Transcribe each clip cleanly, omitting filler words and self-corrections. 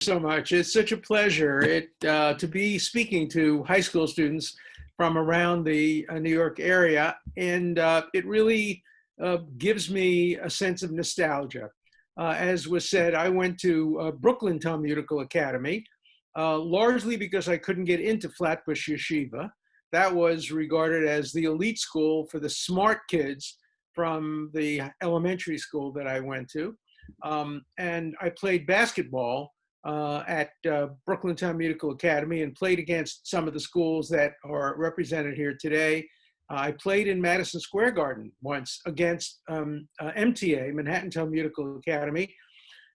So much. It's such a pleasure to be speaking to high school students from around the New York area. And it really gives me a sense of nostalgia. As was said, I went to Brooklyn Talmudical Academy, largely because I couldn't get into Flatbush Yeshiva. That was regarded as the elite school for the smart kids from the elementary school that I went to. And I played basketball at Brooklyn Talmudical Academy and played against some of the schools that are represented here today. I played in Madison Square Garden once against MTA, Manhattan Talmudical Academy,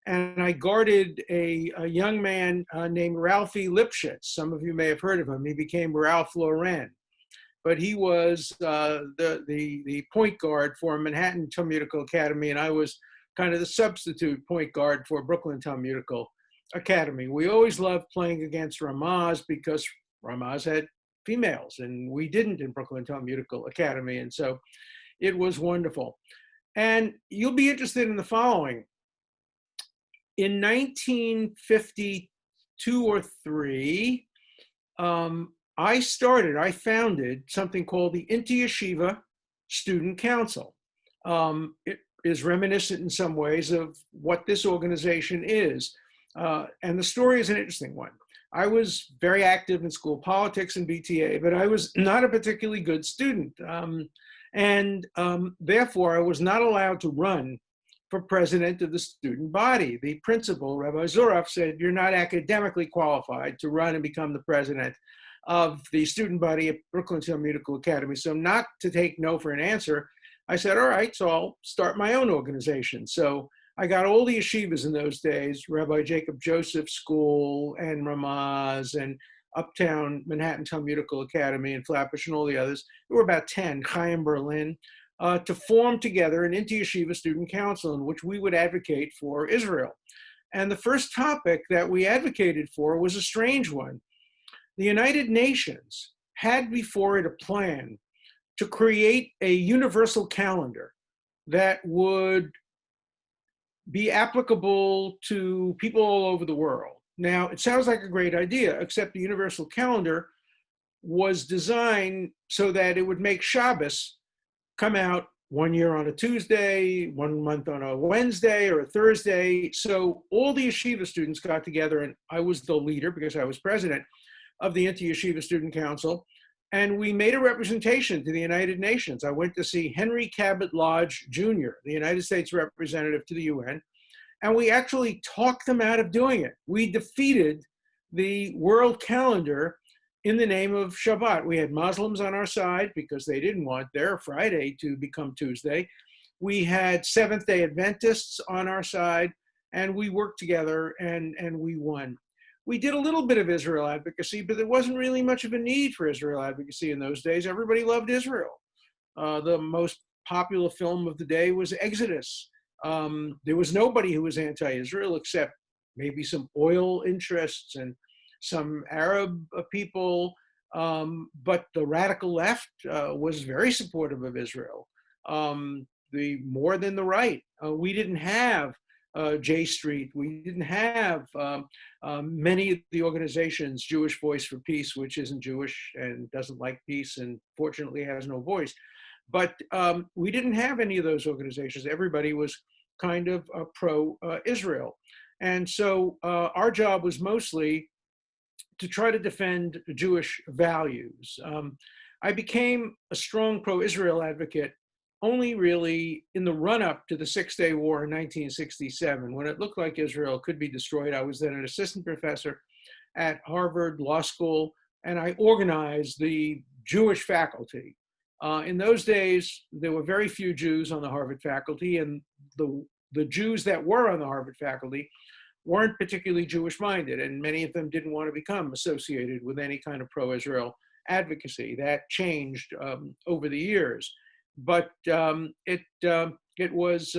and I guarded a young man named Ralphie Lipschitz. Some of you may have heard of him. He became Ralph Lauren, but he was the point guard for Manhattan Talmudical Academy, and I was kind of the substitute point guard for Brooklyn Talmudical Academy. We always loved playing against Ramaz because Ramaz had females and we didn't in Brooklyn Talmudical Academy. And so it was wonderful. And you'll be interested in the following. In 1952 or 3, I founded something called the Inter-Yeshiva Student Council. It is reminiscent in some ways of what this organization is. And the story is an interesting one. I was very active in school politics and BTA, but I was not a particularly good student. Therefore, I was not allowed to run for president of the student body. The principal, Rabbi Zuraf, said, "You're not academically qualified to run and become the president of the student body at Brooklyn Talmudical Academy." So not to take no for an answer, I said, all right, so I'll start my own organization. So I got all the yeshivas in those days, Rabbi Jacob Joseph School and Ramaz and Uptown Manhattan Talmudical Academy and Flatbush and all the others. There were about 10, Chaim Berlin, to form together an Inter-Yeshiva Student Council in which we would advocate for Israel. And the first topic that we advocated for was a strange one. The United Nations had before it a plan to create a universal calendar that would be applicable to people all over the world. Now, it sounds like a great idea, except the universal calendar was designed so that it would make Shabbos come out one year on a Tuesday, 1 month on a Wednesday or a Thursday. So all the yeshiva students got together, and I was the leader because I was president of the Inter-Yeshiva Student Council, and we made a representation to the United Nations. I went to see Henry Cabot Lodge Jr., the United States representative to the UN, and we actually talked them out of doing it. We defeated the world calendar in the name of Shabbat. We had Muslims on our side because they didn't want their Friday to become Tuesday. We had Seventh-day Adventists on our side, and we worked together and we won. We did a little bit of Israel advocacy, but there wasn't really much of a need for Israel advocacy in those days. Everybody loved Israel. The most popular film of the day was Exodus. There was nobody who was anti-Israel except maybe some oil interests and some Arab people. But the radical left was very supportive of Israel, more than the right. We didn't have J Street. We didn't have many of the organizations, Jewish Voice for Peace, which isn't Jewish and doesn't like peace and fortunately has no voice. But we didn't have any of those organizations. Everybody was kind of pro-Israel. And so our job was mostly to try to defend Jewish values. I became a strong pro-Israel advocate only really in the run-up to the Six-Day War in 1967, when it looked like Israel could be destroyed. I was then an assistant professor at Harvard Law School, and I organized the Jewish faculty. In those days, there were very few Jews on the Harvard faculty, and the Jews that were on the Harvard faculty weren't particularly Jewish-minded, and many of them didn't want to become associated with any kind of pro-Israel advocacy. That changed over the years. But it was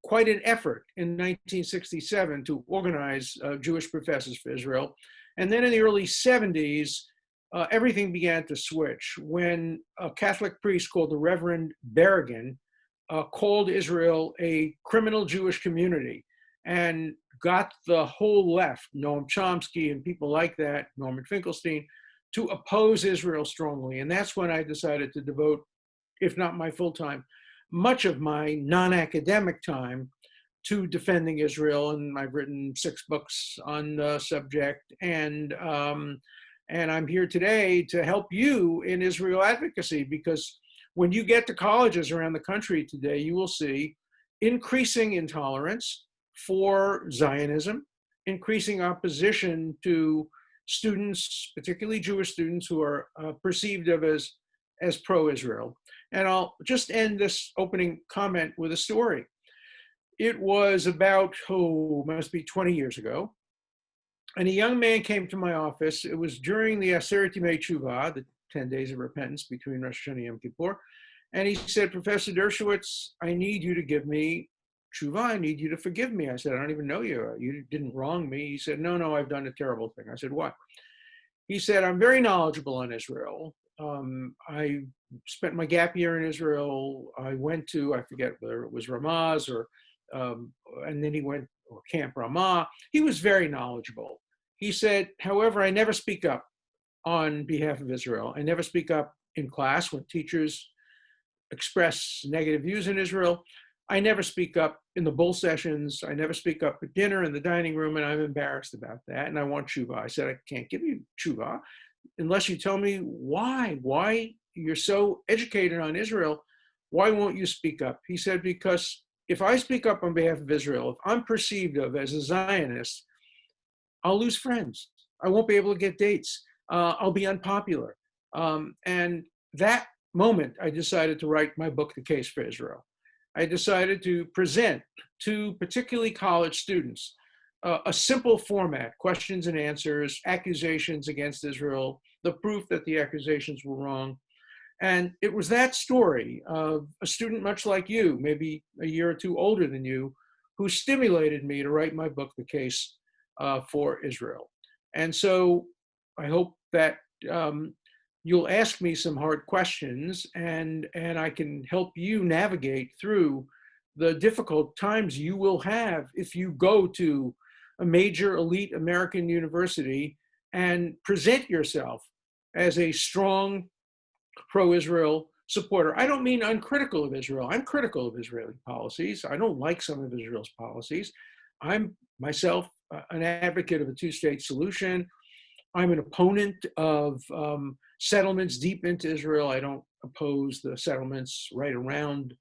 quite an effort in 1967 to organize Jewish professors for Israel. And then in the early 70s, everything began to switch when a Catholic priest called the Reverend Berrigan called Israel a criminal Jewish community and got the whole left, Noam Chomsky and people like that, Norman Finkelstein, to oppose Israel strongly. And that's when I decided to devote, if not my full time, much of my non-academic time to defending Israel. And I've written 6 books on the subject. And I'm here today to help you in Israel advocacy, because when you get to colleges around the country today, you will see increasing intolerance for Zionism, increasing opposition to students, particularly Jewish students, who are perceived of as pro-Israel. And I'll just end this opening comment with a story. It was about, must be 20 years ago. And a young man came to my office. It was during the Aseret Yemei Teshuvah, the 10 days of repentance between Rosh Hashanah and Yom Kippur. And he said, Professor Dershowitz, I need you to give me Teshuvah. I need you to forgive me. I said, I don't even know you. You didn't wrong me. He said, no, I've done a terrible thing. I said, what? He said, I'm very knowledgeable on Israel. I spent my gap year in Israel. I went to, I forget whether it was Ramaz or, and then he went, or Camp Ramah. He was very knowledgeable. He said, however, I never speak up on behalf of Israel. I never speak up in class when teachers express negative views in Israel. I never speak up in the bull sessions. I never speak up at dinner in the dining room, and I'm embarrassed about that, and I want tshuva. I said, I can't give you tshuva unless you tell me why you're so educated on Israel. Why won't you speak up? He said, because if I speak up on behalf of Israel, if I'm perceived of as a Zionist, I'll lose friends. I won't be able to get dates. I'll be unpopular. And that moment, I decided to write my book, The Case for Israel. I decided to present to particularly college students a simple format, questions and answers, accusations against Israel, the proof that the accusations were wrong. And it was that story of a student much like you, maybe a year or two older than you, who stimulated me to write my book, The Case for Israel. And so I hope that you'll ask me some hard questions, and I can help you navigate through the difficult times you will have if you go to a major elite American university and present yourself as a strong pro-Israel supporter. I don't mean uncritical of Israel. I'm critical of Israeli policies. I don't like some of Israel's policies. I'm myself an advocate of a two-state solution. I'm an opponent of settlements deep into Israel. I don't oppose the settlements right around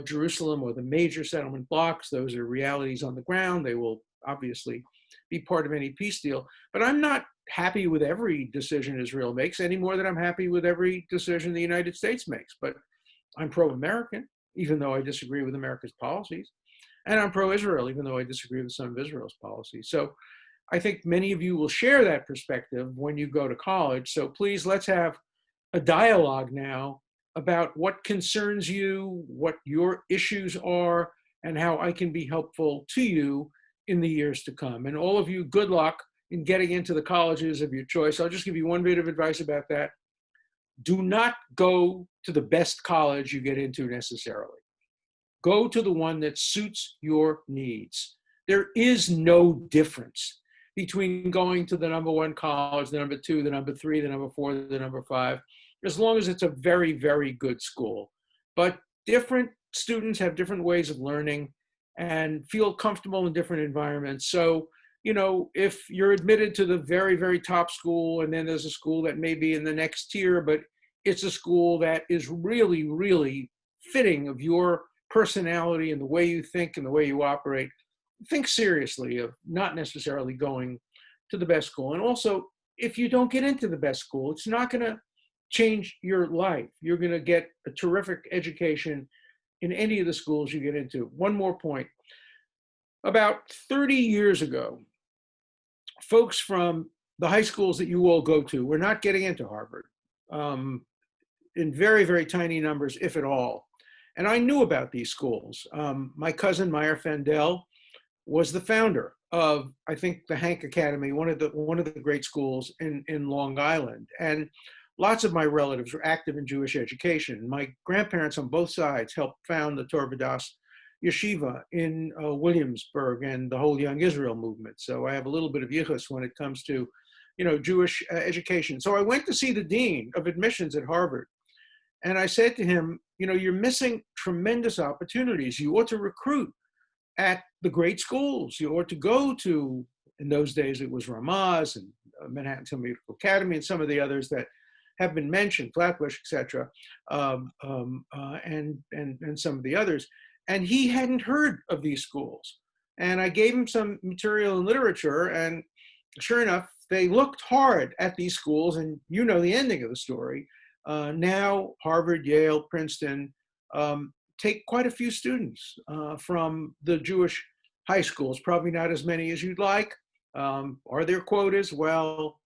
Jerusalem or the major settlement blocks. Those are realities on the ground. They will obviously be part of any peace deal. But I'm not happy with every decision Israel makes any more than I'm happy with every decision the United States makes. But I'm pro-American, even though I disagree with America's policies. And I'm pro-Israel, even though I disagree with some of Israel's policies. So I think many of you will share that perspective when you go to college. So please, let's have a dialogue now about what concerns you, what your issues are, and how I can be helpful to you in the years to come. And all of you, good luck in getting into the colleges of your choice. I'll just give you one bit of advice about that. Do not go to the best college you get into necessarily. Go to the one that suits your needs. There is no difference between going to the number 1 college, the number 2, the number 3, the number 4, the number 5, as long as it's a very, very good school. But different students have different ways of learning and feel comfortable in different environments. So, you know, if you're admitted to the very, very top school, and then there's a school that may be in the next tier, but it's a school that is really, really fitting of your personality and the way you think and the way you operate, think seriously of not necessarily going to the best school. And also, if you don't get into the best school, it's not going to change your life. You're going to get a terrific education in any of the schools you get into. One more point. About 30 years ago, folks from the high schools that you all go to were not getting into Harvard in very, very tiny numbers, if at all. And I knew about these schools. My cousin, Meyer Fandel, was the founder of, I think, the Hank Academy, one of the great schools in Long Island. And lots of my relatives were active in Jewish education. My grandparents on both sides helped found the Torah Vodaas yeshiva in Williamsburg and the whole Young Israel movement. So I have a little bit of yichus when it comes to, Jewish education. So I went to see the dean of admissions at Harvard, and I said to him, you're missing tremendous opportunities. You ought to recruit at the great schools. You ought to go to, in those days it was Ramaz and Manhattan Medical Academy and some of the others that have been mentioned, Flatbush, et cetera, and some of the others. And he hadn't heard of these schools. And I gave him some material and literature, and sure enough, they looked hard at these schools, and you know the ending of the story. Now, Harvard, Yale, Princeton take quite a few students from the Jewish high schools, probably not as many as you'd like. Are there quotas? Well,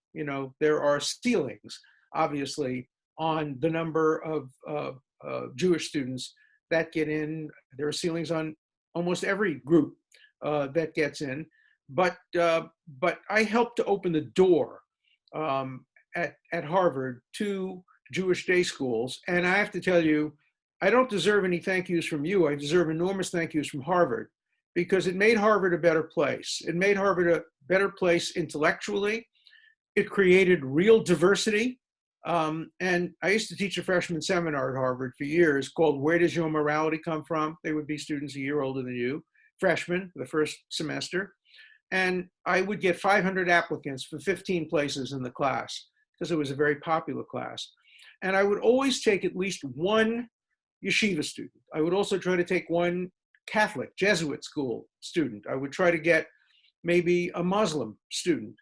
there are ceilings, obviously, on the number of Jewish students that get in. There are ceilings on almost every group that gets in. But I helped to open the door at Harvard to Jewish day schools. And I have to tell you, I don't deserve any thank yous from you. I deserve enormous thank yous from Harvard, because it made Harvard a better place. It made Harvard a better place intellectually. It created real diversity. And I used to teach a freshman seminar at Harvard for years called Where Does Your Morality Come From? They would be students a year older than you, freshmen, the first semester. And I would get 500 applicants for 15 places in the class, because it was a very popular class. And I would always take at least one yeshiva student. I would also try to take one Catholic Jesuit school student. I would try to get maybe a Muslim student,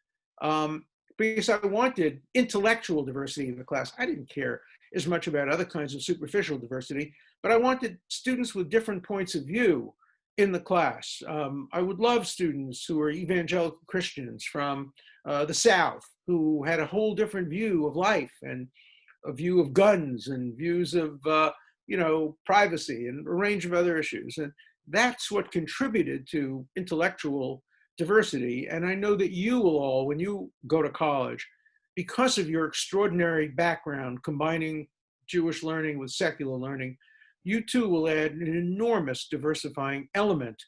because I wanted intellectual diversity in the class. I didn't care as much about other kinds of superficial diversity, but I wanted students with different points of view in the class. I would love students who are evangelical Christians from the South, who had a whole different view of life and a view of guns and views of privacy and a range of other issues. And that's what contributed to intellectual diversity. And I know that you will all, when you go to college, because of your extraordinary background, combining Jewish learning with secular learning, you too will add an enormous diversifying element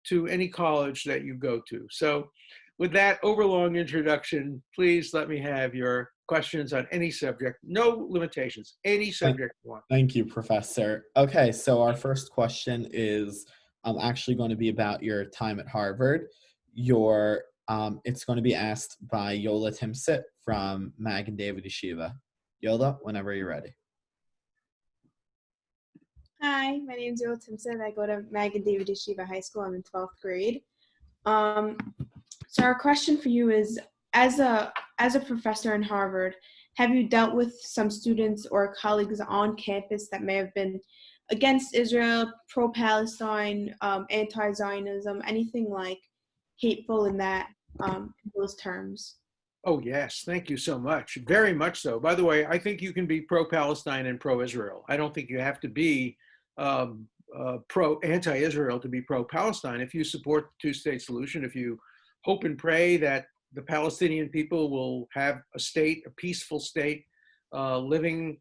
to any college that you go to. So with that overlong introduction, please let me have your questions on any subject. No limitations, any subject you want. Thank you, Professor. Okay, so our first question is actually going to be about your time at Harvard. It's going to be asked by Yola Timsit from Mag David Yeshiva. Yola, whenever you're ready. Hi, my name is Yola Timsit. I go to Mag David Yeshiva High School. I'm in 12th grade. So our question for you is, as a professor in Harvard, have you dealt with some students or colleagues on campus that may have been against Israel, pro-Palestine, anti-Zionism, anything like hateful in those terms? Oh, yes. Thank you so much. Very much so. By the way, I think you can be pro-Palestine and pro-Israel. I don't think you have to be anti-Israel to be pro-Palestine. If you support the two-state solution, if you hope and pray that the Palestinian people will have a state, a peaceful state, living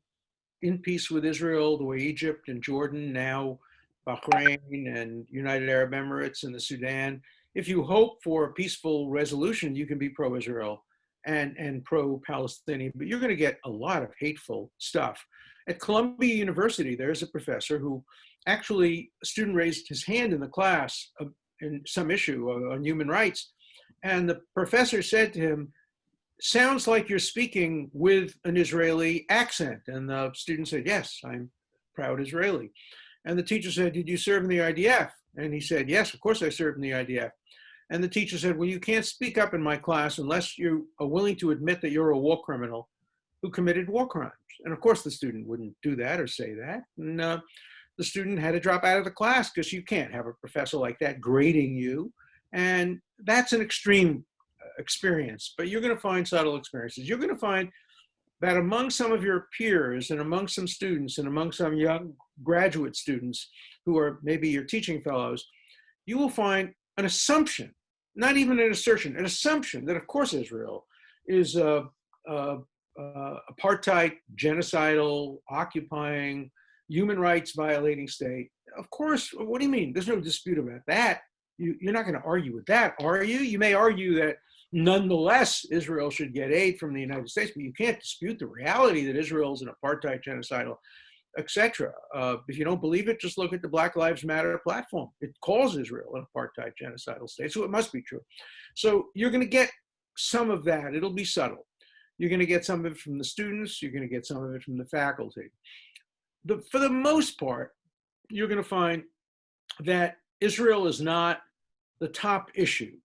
in peace with Israel, the way Egypt and Jordan, now Bahrain and United Arab Emirates and the Sudan. If you hope for a peaceful resolution, you can be pro-Israel and pro-Palestinian, but you're going to get a lot of hateful stuff. At Columbia University, there's a professor who actually, a student raised his hand in the class in some issue on human rights, and the professor said to him, "Sounds like you're speaking with an Israeli accent." And the student said, "Yes, I'm proud Israeli." And the teacher said, "Did you serve in the IDF?" And he said, "Yes, of course I served in the IDF." And the teacher said, "Well, you can't speak up in my class unless you are willing to admit that you're a war criminal who committed war crimes." And of course the student wouldn't do that or say that. And the student had to drop out of the class, because you can't have a professor like that grading you. And that's an extreme experience, but you're going to find subtle experiences. You're going to find that among some of your peers and among some students and among some young graduate students who are maybe your teaching fellows, you will find an assumption, not even an assertion, an assumption that of course Israel is apartheid, genocidal, occupying, human rights violating state. Of course, what do you mean? There's no dispute about that. You're not going to argue with that, are you? You may argue that nonetheless, Israel should get aid from the United States, but you can't dispute the reality that Israel is an apartheid, genocidal, etc. If you don't believe it, just look at the Black Lives Matter platform. It calls Israel an apartheid, genocidal state, so it must be true. So you're going to get some of that. It'll be subtle. You're going to get some of it from the students. You're going to get some of it from the faculty. For the most part, you're going to find that Israel is not the top issue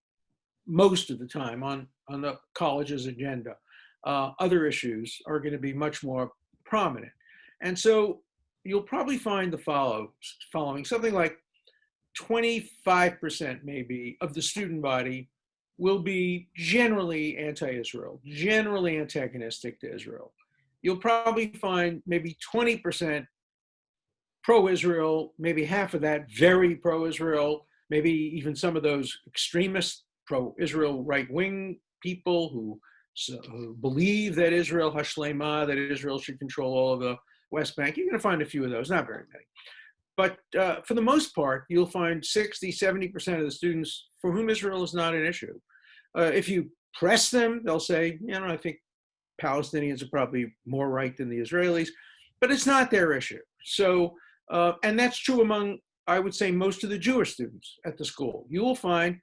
most of the time on the college's agenda. Other issues are going to be much more prominent. And so you'll probably find the following, something like 25% maybe of the student body will be generally anti-Israel, generally antagonistic to Israel. You'll probably find maybe 20% pro-Israel, maybe half of that very pro-Israel, maybe even some of those extremist pro-Israel right-wing people who believe that Israel hashlema, that Israel should control all of the West Bank. You're going to find a few of those, not very many. But for the most part, you'll find 60, 70% of the students for whom Israel is not an issue. If you press them, they'll say, I think Palestinians are probably more right than the Israelis, but it's not their issue. So, and that's true among, I would say, most of the Jewish students at the school. You will find,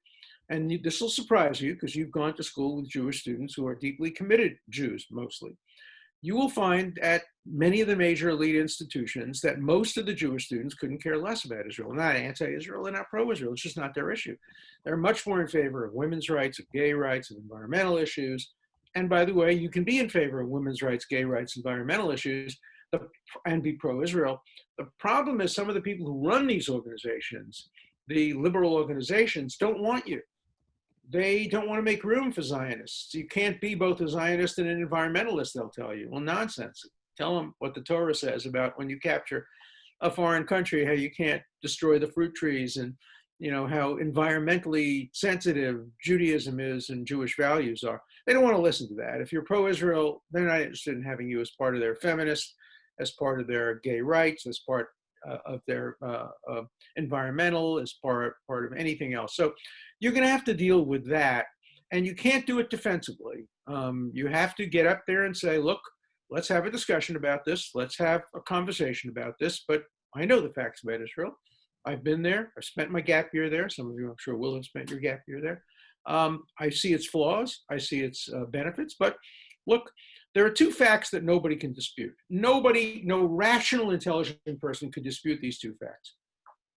and this will surprise you because you've gone to school with Jewish students who are deeply committed Jews mostly. You will find at many of the major elite institutions that most of the Jewish students couldn't care less about Israel. Not anti-Israel, they're not pro-Israel, it's just not their issue. They're much more in favor of women's rights, of gay rights, of environmental issues. And by the way, you can be in favor of women's rights, gay rights, environmental issues, and be pro-Israel. The problem is some of the people who run these organizations, the liberal organizations, don't want you. They don't want to make room for Zionists. You can't be both a Zionist and an environmentalist, they'll tell you. Well, nonsense. Tell them what the Torah says about when you capture a foreign country, how you can't destroy the fruit trees, and how environmentally sensitive Judaism is and Jewish values are. They don't want to listen to that. If you're pro-Israel, they're not interested in having you as part of their feminist, as part of their gay rights, as part of their environmental, as part of anything else. So you're going to have to deal with that, and you can't do it defensively. You have to get up there and say, look, let's have a discussion about this. Let's have a conversation about this, but I know the facts about Israel. I've been there. I've spent my gap year there. Some of you, I'm sure, will have spent your gap year there. I see its flaws. I see its benefits, but look, there are two facts that nobody can dispute. No rational, intelligent person could dispute these two facts.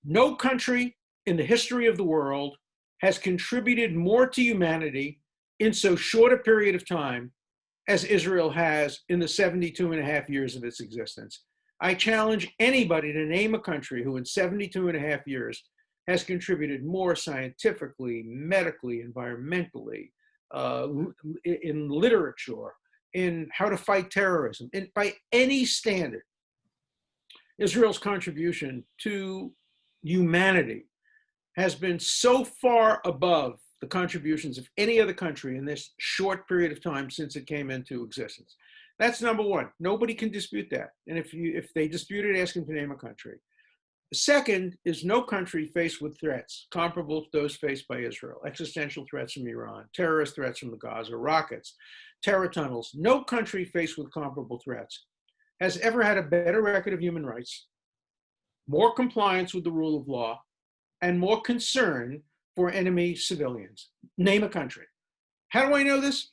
No country in the history of the world has contributed more to humanity in so short a period of time as Israel has in the 72 and a half years of its existence. I challenge anybody to name a country who in 72 and a half years has contributed more scientifically, medically, environmentally, in literature, in how to fight terrorism, by any standard. Israel's contribution to humanity has been so far above the contributions of any other country in this short period of time since it came into existence. That's number one. Nobody can dispute that. And if they dispute it, ask them to name a country. The second is no country faced with threats comparable to those faced by Israel. Existential threats from Iran, terrorist threats from the Gaza, rockets, terror tunnels. No country faced with comparable threats has ever had a better record of human rights, more compliance with the rule of law, and more concern for enemy civilians. Name a country. How do I know this?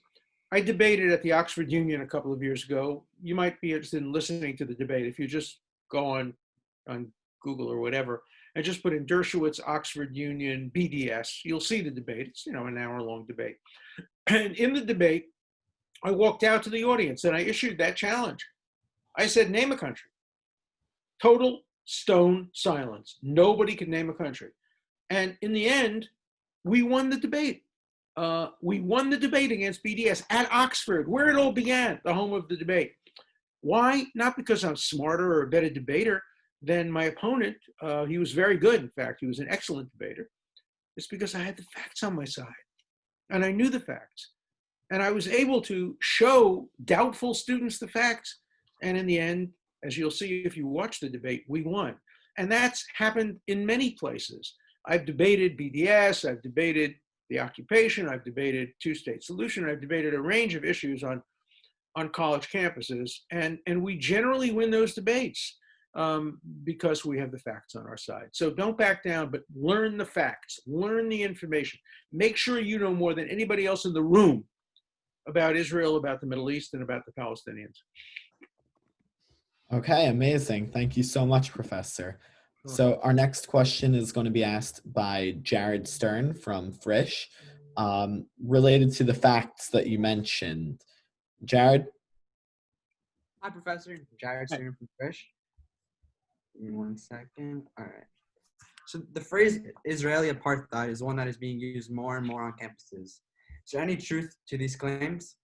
I debated at the Oxford Union a couple of years ago. You might be interested in listening to the debate if you just go on Google or whatever and just put in Dershowitz, Oxford Union, BDS. You'll see the debate. It's an hour-long debate. And in the debate, I walked out to the audience and I issued that challenge. I said, name a country. Total stone silence. Nobody could name a country. And in the end, we won the debate. We won the debate against BDS at Oxford, where it all began, the home of the debate. Why? Not because I'm smarter or a better debater than my opponent. He was very good, in fact. He was an excellent debater. It's because I had the facts on my side. And I knew the facts. And I was able to show doubtful students the facts. And in the end, As you'll see if you watch the debate, we won. And that's happened in many places. I've debated BDS, I've debated the occupation, I've debated two-state solution, I've debated a range of issues on college campuses, and we generally win those debates because we have the facts on our side. So don't back down, but learn the facts, learn the information. Make sure you know more than anybody else in the room about Israel, about the Middle East, and about the Palestinians. Okay, amazing. Thank you so much, Professor. So our next question is going to be asked by Jared Stern from Frisch, related to the facts that you mentioned. Jared? Hi, Professor. Jared Stern from Frisch. Give me 1 second. All right. So the phrase Israeli apartheid is one that is being used more and more on campuses. Is there any truth to these claims?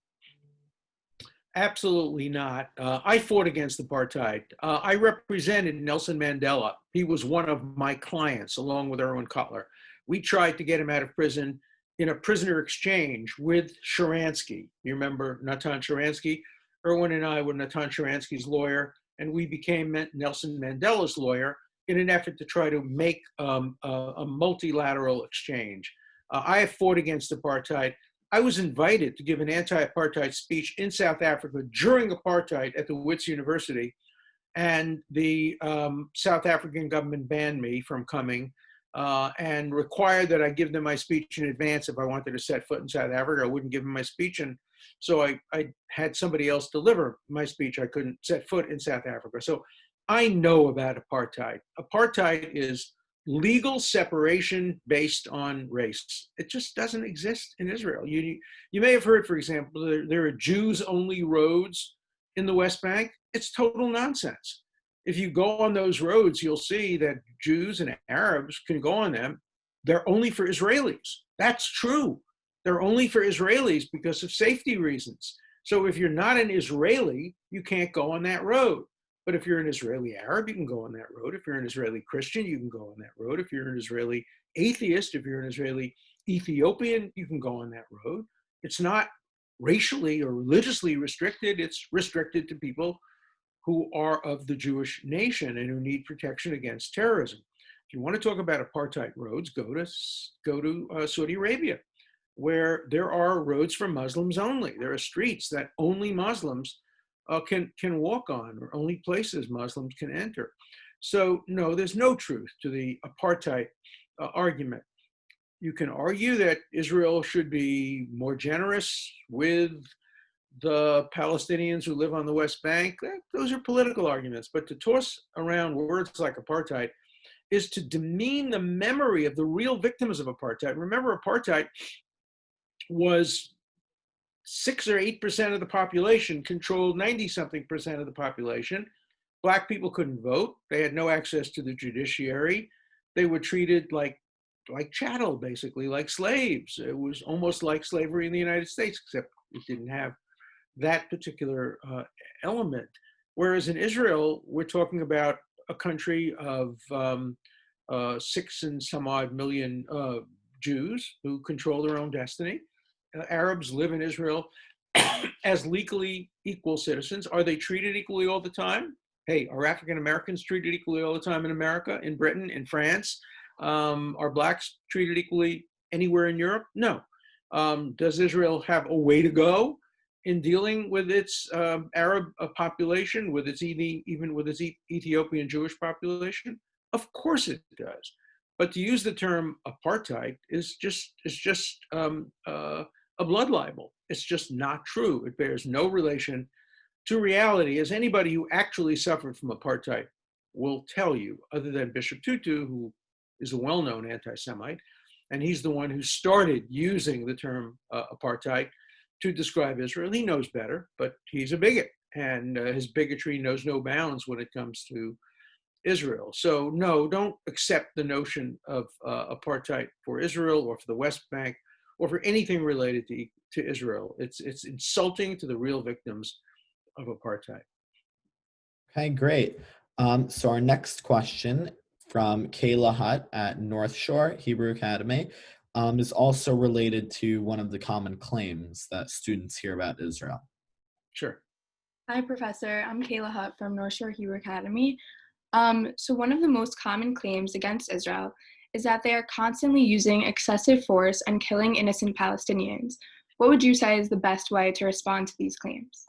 Absolutely not. I fought against apartheid. I represented Nelson Mandela. He was one of my clients, along with Erwin Cutler. We tried to get him out of prison in a prisoner exchange with Sharansky. You remember Natan Sharansky? Erwin and I were Natan Sharansky's lawyer, and we became Nelson Mandela's lawyer in an effort to try to make a multilateral exchange. I have fought against apartheid. I was invited to give an anti-apartheid speech in South Africa during apartheid at the Wits University, and the South African government banned me from coming and required that I give them my speech in advance. If I wanted to set foot in South Africa, I wouldn't give them my speech, and so I had somebody else deliver my speech. I couldn't set foot in South Africa. So I know about apartheid. Apartheid is legal separation based on race. It just doesn't exist in Israel. You may have heard, for example, there are Jews-only roads in the West Bank. It's total nonsense. If you go on those roads, you'll see that Jews and Arabs can go on them. They're only for Israelis. That's true. They're only for Israelis because of safety reasons. So if you're not an Israeli, you can't go on that road. But if you're an Israeli Arab, you can go on that road. If you're an Israeli Christian, you can go on that road. If you're an Israeli atheist, if you're an Israeli Ethiopian, you can go on that road. It's not racially or religiously restricted. It's restricted to people who are of the Jewish nation and who need protection against terrorism. If you want to talk about apartheid roads, go to Saudi Arabia, where there are roads for Muslims only. There are streets that only Muslims can walk on, or only places Muslims can enter. So no, there's no truth to the apartheid argument. You can argue that Israel should be more generous with the Palestinians who live on the West Bank. Those are political arguments, but to toss around words like apartheid is to demean the memory of the real victims of apartheid. Remember, apartheid was 6 or 8% of the population controlled 90-something% of the population. Black people couldn't vote. They had no access to the judiciary. They were treated like chattel, basically, like slaves. It was almost like slavery in the United States, except it didn't have that particular element. Whereas in Israel, we're talking about a country of 6 and some odd million Jews who control their own destiny. Arabs live in Israel as legally equal citizens. Are they treated equally all the time? Hey, are African Americans treated equally all the time in America, in Britain, in France? Are blacks treated equally anywhere in Europe? No. Does Israel have a way to go in dealing with its Arab population, with its even with its Ethiopian Jewish population? Of course it does. But to use the term apartheid is just a blood libel. It's just not true. It bears no relation to reality, as anybody who actually suffered from apartheid will tell you, other than Bishop Tutu, who is a well-known anti-Semite, and he's the one who started using the term apartheid to describe Israel. He knows better, but he's a bigot, and his bigotry knows no bounds when it comes to Israel. So no, don't accept the notion of apartheid for Israel or for the West Bank or for anything related to Israel. It's insulting to the real victims of apartheid. Okay, great. So our next question from Kayla Hutt at North Shore Hebrew Academy is also related to one of the common claims that students hear about Israel. Sure. Hi, Professor. I'm Kayla Hutt from North Shore Hebrew Academy. So one of the most common claims against Israel is that they are constantly using excessive force and killing innocent Palestinians. What would you say is the best way to respond to these claims?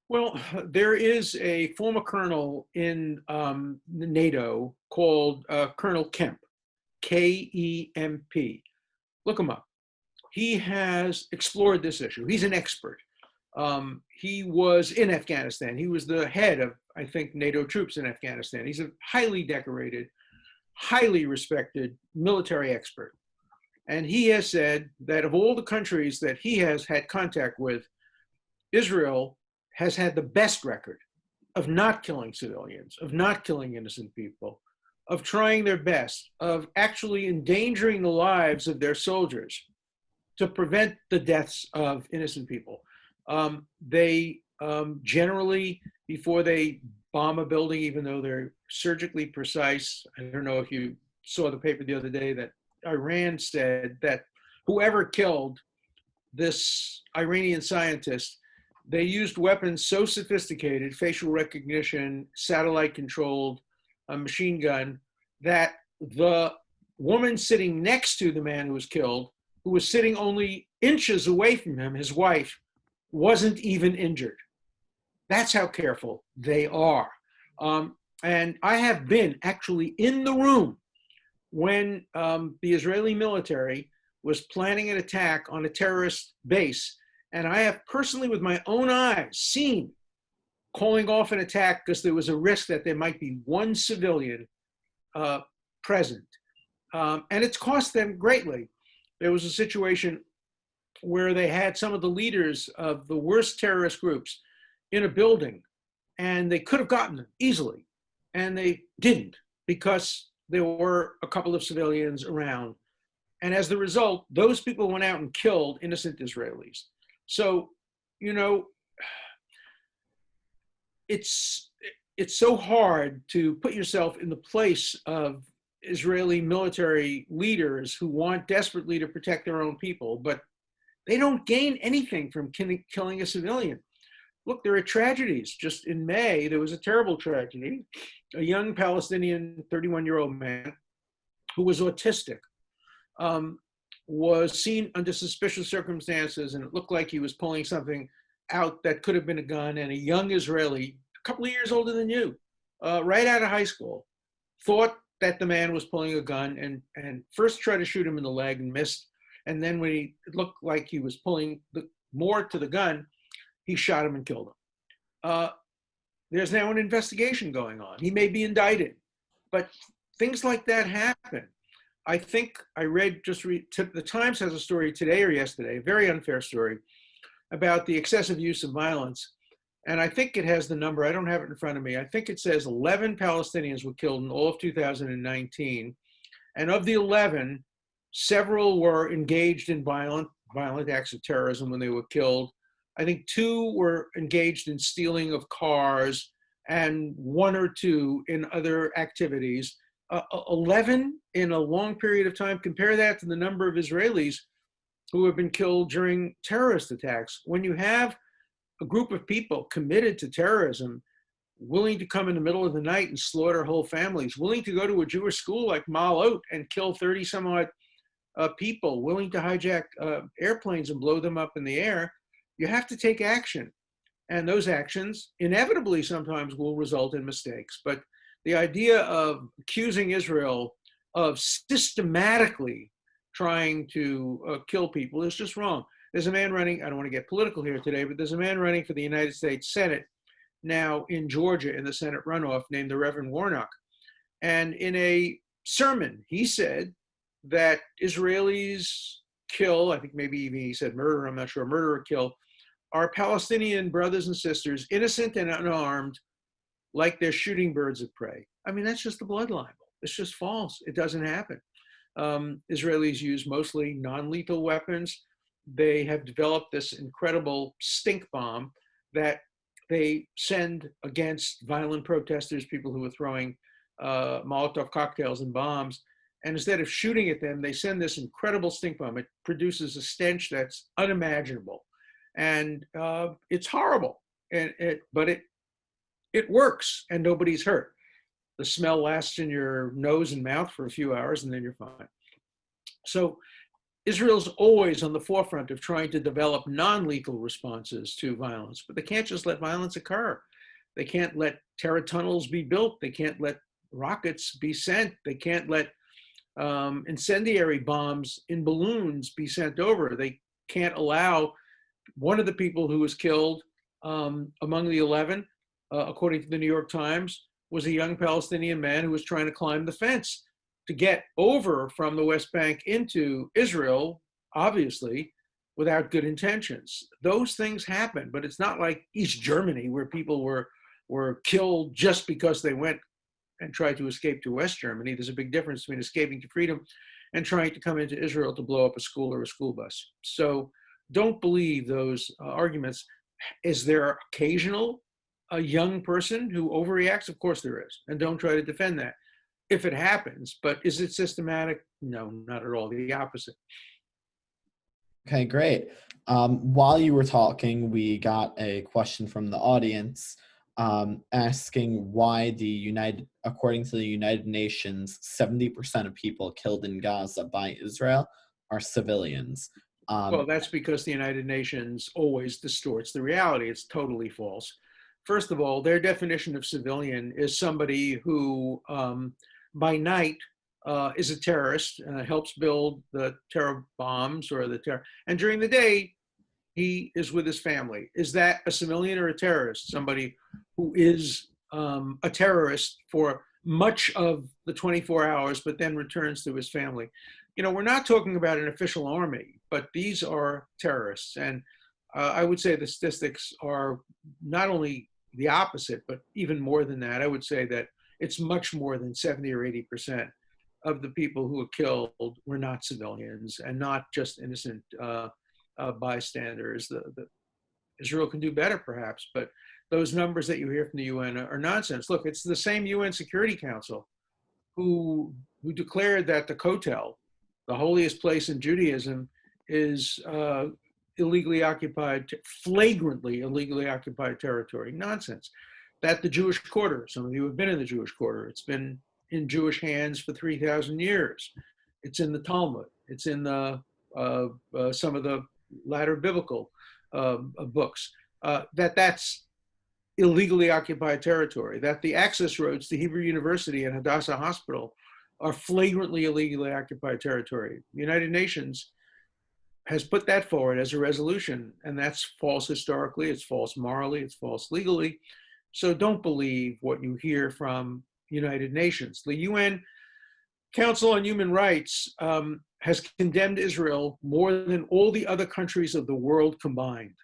Well, there is a former colonel in NATO called Colonel Kemp, Kemp. Look him up. He has explored this issue. He's an expert. He was in Afghanistan. He was the head of, I think, NATO troops in Afghanistan. He's a highly decorated, highly respected military expert. And he has said that of all the countries that he has had contact with, Israel has had the best record of not killing civilians, of not killing innocent people, of trying their best, of actually endangering the lives of their soldiers to prevent the deaths of innocent people. They generally, before they bomb a building, even though they're surgically precise, I don't know if you saw the paper the other day that Iran said that whoever killed this Iranian scientist, they used weapons so sophisticated, facial recognition, satellite controlled, a machine gun, that the woman sitting next to the man who was killed, who was sitting only inches away from him, his wife, wasn't even injured. That's how careful they are. And I have been actually in the room when the Israeli military was planning an attack on a terrorist base. And I have personally, with my own eyes, seen calling off an attack because there was a risk that there might be one civilian present. And it's cost them greatly. There was a situation where they had some of the leaders of the worst terrorist groups in a building, and they could have gotten them easily, and they didn't because there were a couple of civilians around. And as the result, those people went out and killed innocent Israelis. So, you know, it's so hard to put yourself in the place of Israeli military leaders who want desperately to protect their own people, but they don't gain anything from killing a civilian. Look, there are tragedies. Just in May, there was a terrible tragedy. A young Palestinian 31-year-old man who was autistic was seen under suspicious circumstances, and it looked like he was pulling something out that could have been a gun, and a young Israeli, a couple of years older than you, right out of high school, thought that the man was pulling a gun and first tried to shoot him in the leg and missed. And then when it looked like he was pulling more to the gun, he shot him and killed him. There's now an investigation going on. He may be indicted, but things like that happen. I think I read, the Times has a story today or yesterday, a very unfair story, about the excessive use of violence. And I think it has the number, I don't have it in front of me. I think it says 11 Palestinians were killed in all of 2019. And of the 11, several were engaged in violent acts of terrorism when they were killed. I think 2 were engaged in stealing of cars, and 1 or 2 in other activities. 11 in a long period of time. Compare that to the number of Israelis who have been killed during terrorist attacks. When you have a group of people committed to terrorism, willing to come in the middle of the night and slaughter whole families, willing to go to a Jewish school like Ma'alot and kill 30 some odd people, willing to hijack airplanes and blow them up in the air, you have to take action. And those actions inevitably sometimes will result in mistakes. But the idea of accusing Israel of systematically trying to kill people is just wrong. There's a man running, I don't want to get political here today, but there's a man running for the United States Senate now in Georgia in the Senate runoff named the Reverend Warnock. And in a sermon, he said that Israelis kill, I think maybe even he said murder, I'm not sure, murder or kill, our Palestinian brothers and sisters, innocent and unarmed, like they're shooting birds of prey. I mean, that's just a blood libel. It's just false. It doesn't happen. Israelis use mostly non-lethal weapons. They have developed this incredible stink bomb that they send against violent protesters, people who are throwing Molotov cocktails and bombs. And instead of shooting at them, they send this incredible stink bomb. It produces a stench that's unimaginable. And it's horrible. but it works and nobody's hurt. The smell lasts in your nose and mouth for a few hours and then you're fine. So Israel's always on the forefront of trying to develop non-lethal responses to violence, but they can't just let violence occur. They can't let terror tunnels be built. They can't let rockets be sent. They can't let incendiary bombs in balloons be sent over. They can't allow one of the people who was killed among the 11, according to the New York Times, was a young Palestinian man who was trying to climb the fence to get over from the West Bank into Israel, obviously, without good intentions. Those things happen, but it's not like East Germany where people were killed just because they went and tried to escape to West Germany. There's a big difference between escaping to freedom and trying to come into Israel to blow up a school or a school bus. So don't believe those arguments. Is there occasional a young person who overreacts? Of course there is, and don't try to defend that if it happens. But is it systematic? No, not at all. The opposite. Okay, great. While you were talking, we got a question from the audience asking why according to the United Nations, 70% of people killed in Gaza by Israel are civilians. Well, that's because the United Nations always distorts the reality. It's totally false. First of all, their definition of civilian is somebody who by night is a terrorist, helps build the terror bombs or the terror, and during the day, he is with his family. Is that a civilian or a terrorist? Somebody who is a terrorist for much of the 24 hours, but then returns to his family. You know, we're not talking about an official army, but these are terrorists. And I would say the statistics are not only the opposite, but even more than that. I would say that it's much more than 70 or 80% of the people who were killed were not civilians and not just innocent bystanders. Israel can do better, perhaps, but those numbers that you hear from the UN are nonsense. Look, it's the same UN Security Council who declared that the Kotel, the holiest place in Judaism, is illegally occupied, flagrantly illegally occupied territory. Nonsense. That the Jewish quarter, some of you have been in the Jewish quarter, it's been in Jewish hands for 3,000 years. It's in the Talmud. It's in the, some of the latter biblical books. That's illegally occupied territory. That the access roads to Hebrew University and Hadassah Hospital are flagrantly illegally occupied territory. The United Nations has put that forward as a resolution, and that's false historically, it's false morally, it's false legally. So don't believe what you hear from United Nations. The UN Council on Human Rights has condemned Israel more than all the other countries of the world combined.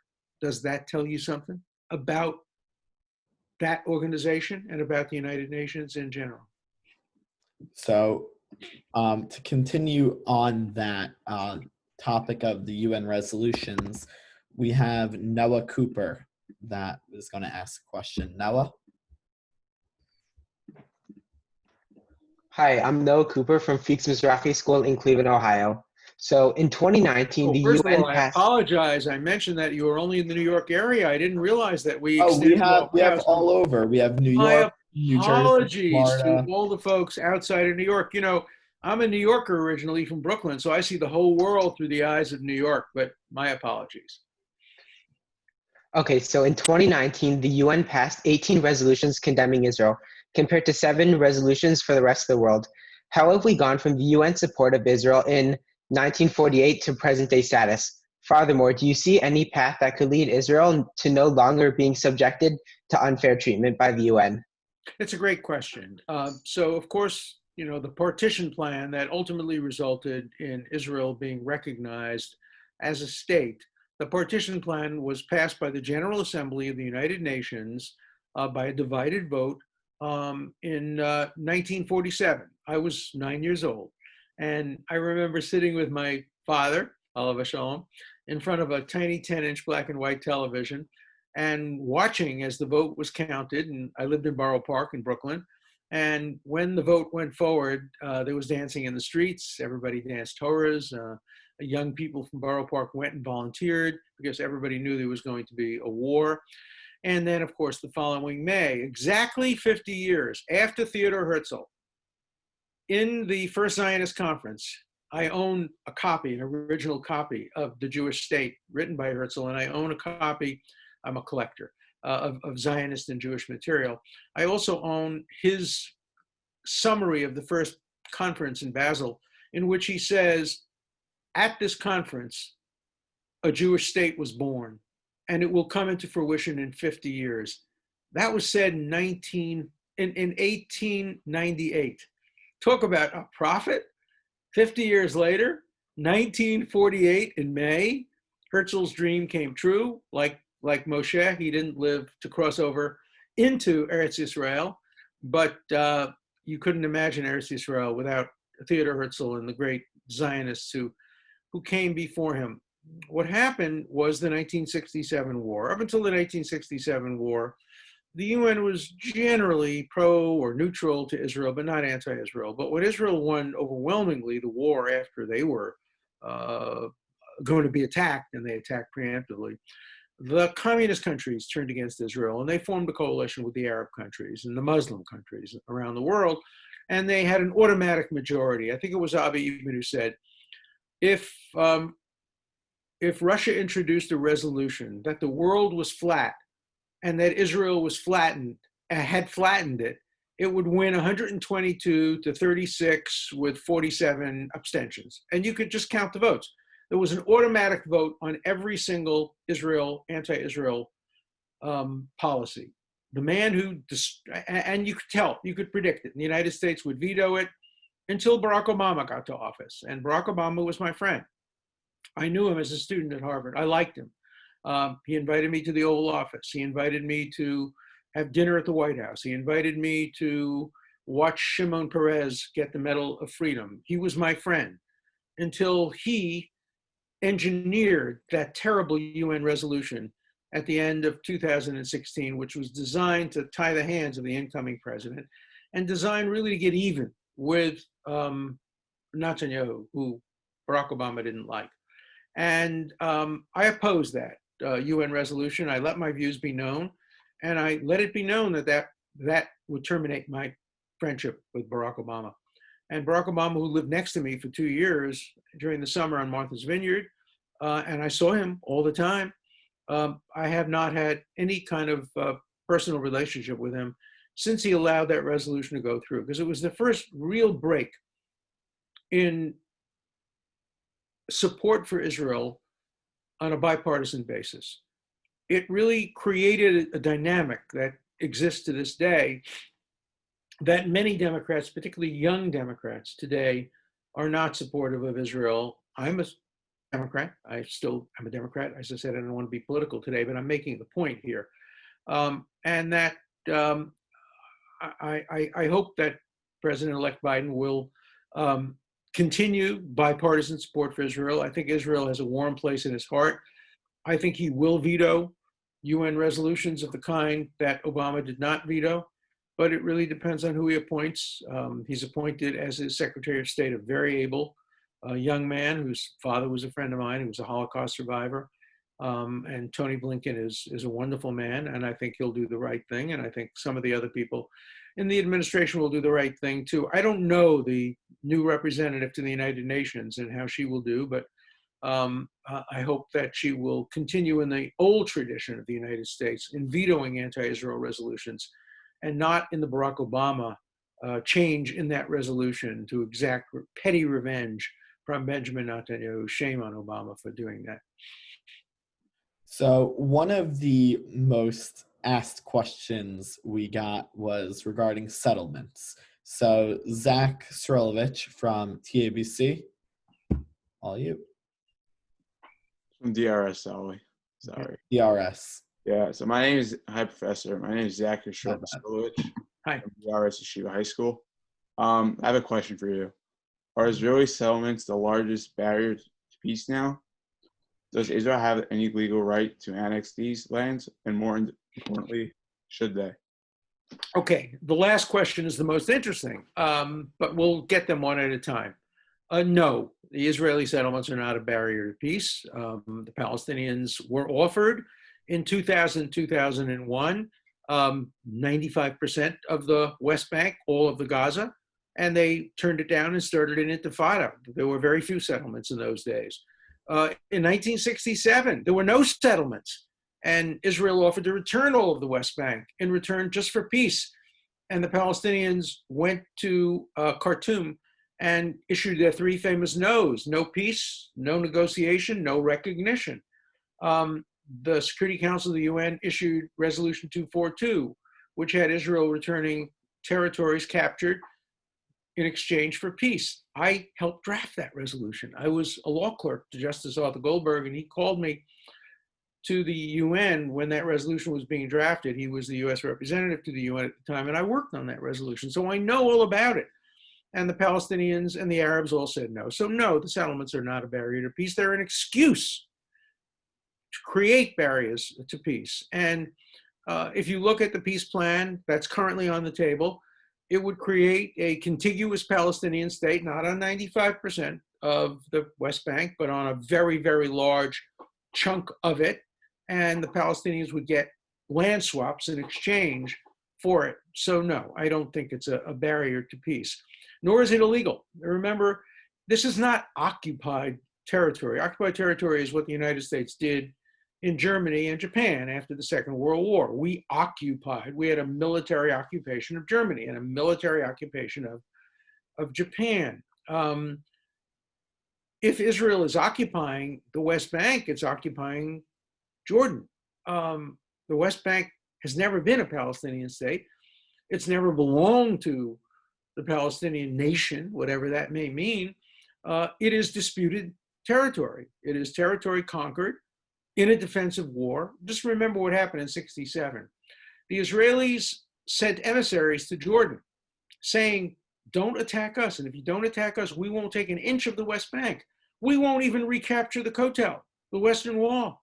Does that tell you something about that organization and about the United Nations in general? So to continue on that topic of the UN resolutions, we have Noah Cooper that is going to ask a question. Noah? Hi, I'm Noah Cooper from Feeks Mizrahi School in Cleveland, Ohio. So in 2019, the First UN of all, I passed. apologize. I mentioned that you were only in the New York area. I didn't realize that we Oh, we have past. all over. We have New York, New Jersey, Apologies Florida. to all the folks outside of New York. You know, I'm a New Yorker originally from Brooklyn, so I see the whole world through the eyes of New York, but my apologies. Okay, so in 2019, the UN passed 18 resolutions condemning Israel, compared to 7 resolutions for the rest of the world. How have we gone from the UN support of Israel in 1948 to present-day status? Furthermore, do you see any path that could lead Israel to no longer being subjected to unfair treatment by the UN? It's a great question. So, of course, you know, the partition plan that ultimately resulted in Israel being recognized as a state, the partition plan was passed by the General Assembly of the United Nations by a divided vote in 1947. I was 9 years old. And I remember sitting with my father, Alav Shalom, in front of a tiny 10-inch black and white television and watching as the vote was counted. And I lived in Borough Park in Brooklyn. And when the vote went forward, there was dancing in the streets. Everybody danced Torahs. Young people from Borough Park went and volunteered because everybody knew there was going to be a war. And then, of course, the following May, exactly 50 years after Theodor Herzl, in the First Zionist Conference, I own a copy, an original copy of The Jewish State, written by Herzl, and I own a copy, I'm a collector, of Zionist and Jewish material. I also own his summary of the first conference in Basel, in which he says, at this conference, a Jewish state was born, and it will come into fruition in 50 years. That was said in 1898. Talk about a prophet. 50 years later, 1948 in May, Herzl's dream came true. Like Moshe, he didn't live to cross over into Eretz Yisrael, but you couldn't imagine Eretz Yisrael without Theodor Herzl and the great Zionists who came before him. What happened was the 1967 war. Up until the 1967 war, the UN was generally pro or neutral to Israel, but not anti-Israel. But when Israel won overwhelmingly the war after they were going to be attacked, and they attacked preemptively, the communist countries turned against Israel, and they formed a coalition with the Arab countries and the Muslim countries around the world, and they had an automatic majority. I think it was Avi Eban who said, if Russia introduced a resolution that the world was flat and that Israel was had flattened it, it would win 122 to 36 with 47 abstentions. And you could just count the votes. There was an automatic vote on every single anti-Israel policy. The man who, and you could tell, you could predict it. And the United States would veto it until Barack Obama got to office. And Barack Obama was my friend. I knew him as a student at Harvard. I liked him. He invited me to the Oval Office. He invited me to have dinner at the White House. He invited me to watch Shimon Peres get the Medal of Freedom. He was my friend until he engineered that terrible UN resolution at the end of 2016, which was designed to tie the hands of the incoming president and designed really to get even with Netanyahu, who Barack Obama didn't like. And I opposed that UN resolution. I let my views be known, and I let it be known that would terminate my friendship with Barack Obama. And Barack Obama, who lived next to me for 2 years during the summer on Martha's Vineyard, and I saw him all the time. I have not had any kind of personal relationship with him since he allowed that resolution to go through, because it was the first real break in support for Israel on a bipartisan basis. It really created a dynamic that exists to this day that many Democrats, particularly young Democrats today, are not supportive of Israel. I'm a Democrat. I still am a Democrat. As I said, I don't want to be political today, but I'm making the point here. And that I hope that President-elect Biden will continue bipartisan support for Israel. I think Israel has a warm place in his heart. I think he will veto UN resolutions of the kind that Obama did not veto, but it really depends on who he appoints. He's appointed as his Secretary of State, a very able young man whose father was a friend of mine, who was a Holocaust survivor. And Tony Blinken is a wonderful man, and I think he'll do the right thing. And I think some of the other people in the administration will do the right thing too. I don't know the new representative to the United Nations and how she will do, but I hope that she will continue in the old tradition of the United States in vetoing anti-Israel resolutions, and not in the Barack Obama change in that resolution to exact petty revenge from Benjamin Netanyahu. Shame on Obama for doing that. So one of the most asked questions we got was regarding settlements. So Zach Srilovich from TABC, all you. From DRS, sorry. DRS. Yeah, so hi Professor, my name is Zach Srilovich. Hi. From DRS Yeshiva High School. I have a question for you. Are Israeli settlements the largest barrier to peace now? Does Israel have any legal right to annex these lands? And more importantly, should they? Okay, the last question is the most interesting, but we'll get them one at a time. No, the Israeli settlements are not a barrier to peace. The Palestinians were offered In 2000, 2001, 95% of the West Bank, all of the Gaza, and they turned it down and started an intifada. There were very few settlements in those days. In 1967, there were no settlements, and Israel offered to return all of the West Bank in return just for peace. And the Palestinians went to Khartoum and issued their three famous no's: no peace, no negotiation, no recognition. The Security Council of the UN issued Resolution 242, which had Israel returning territories captured in exchange for peace. I helped draft that resolution. I was a law clerk to Justice Arthur Goldberg, and he called me to the UN when that resolution was being drafted. He was the US representative to the UN at the time, and I worked on that resolution. So I know all about it. And the Palestinians and the Arabs all said no. So no, the settlements are not a barrier to peace. They're an excuse to create barriers to peace. And if you look at the peace plan that's currently on the table, it would create a contiguous Palestinian state, not on 95% of the West Bank, but on a very, very large chunk of it. And the Palestinians would get land swaps in exchange for it. So no, I don't think it's a barrier to peace, nor is it illegal. Remember, this is not occupied territory. Occupied territory is what the United States did in Germany and Japan after the Second World War. We occupied, we had a military occupation of Germany and a military occupation of Japan. If Israel is occupying the West Bank, it's occupying Jordan. The West Bank has never been a Palestinian state. It's never belonged to the Palestinian nation, whatever that may mean. It is disputed territory. It is territory conquered in a defensive war. Just remember what happened in '67. The Israelis sent emissaries to Jordan saying, don't attack us. And if you don't attack us, we won't take an inch of the West Bank. We won't even recapture the Kotel, the Western Wall.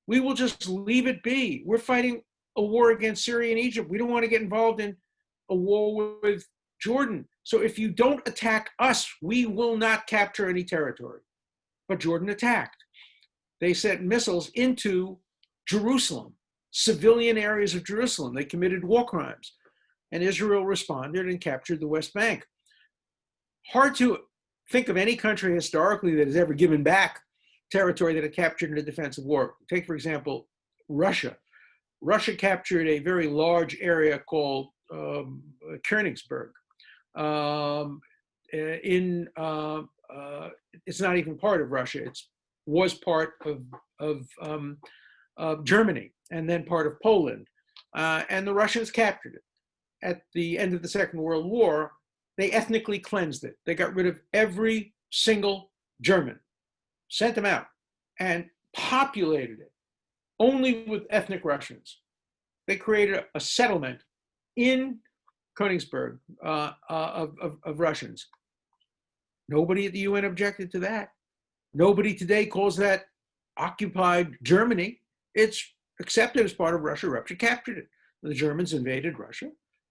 We will just leave it be. We're fighting a war against Syria and Egypt. We don't want to get involved in a war with Jordan. So if you don't attack us, we will not capture any territory. But Jordan attacked. They sent missiles into Jerusalem, civilian areas of Jerusalem. They committed war crimes. And Israel responded and captured the West Bank. Hard to think of any country historically that has ever given back territory that it captured in a defensive war. Take, for example, Russia. Russia captured a very large area called Königsberg. It's not even part of Russia. It was part of Germany and then part of Poland. And the Russians captured it. At the end of the Second World War, they ethnically cleansed it. They got rid of every single German, sent them out, and populated it only with ethnic Russians. They created a settlement in Königsberg of Russians. Nobody at the UN objected to that. Nobody today calls that occupied Germany. It's accepted as part of Russia. Russia captured it. The Germans invaded Russia,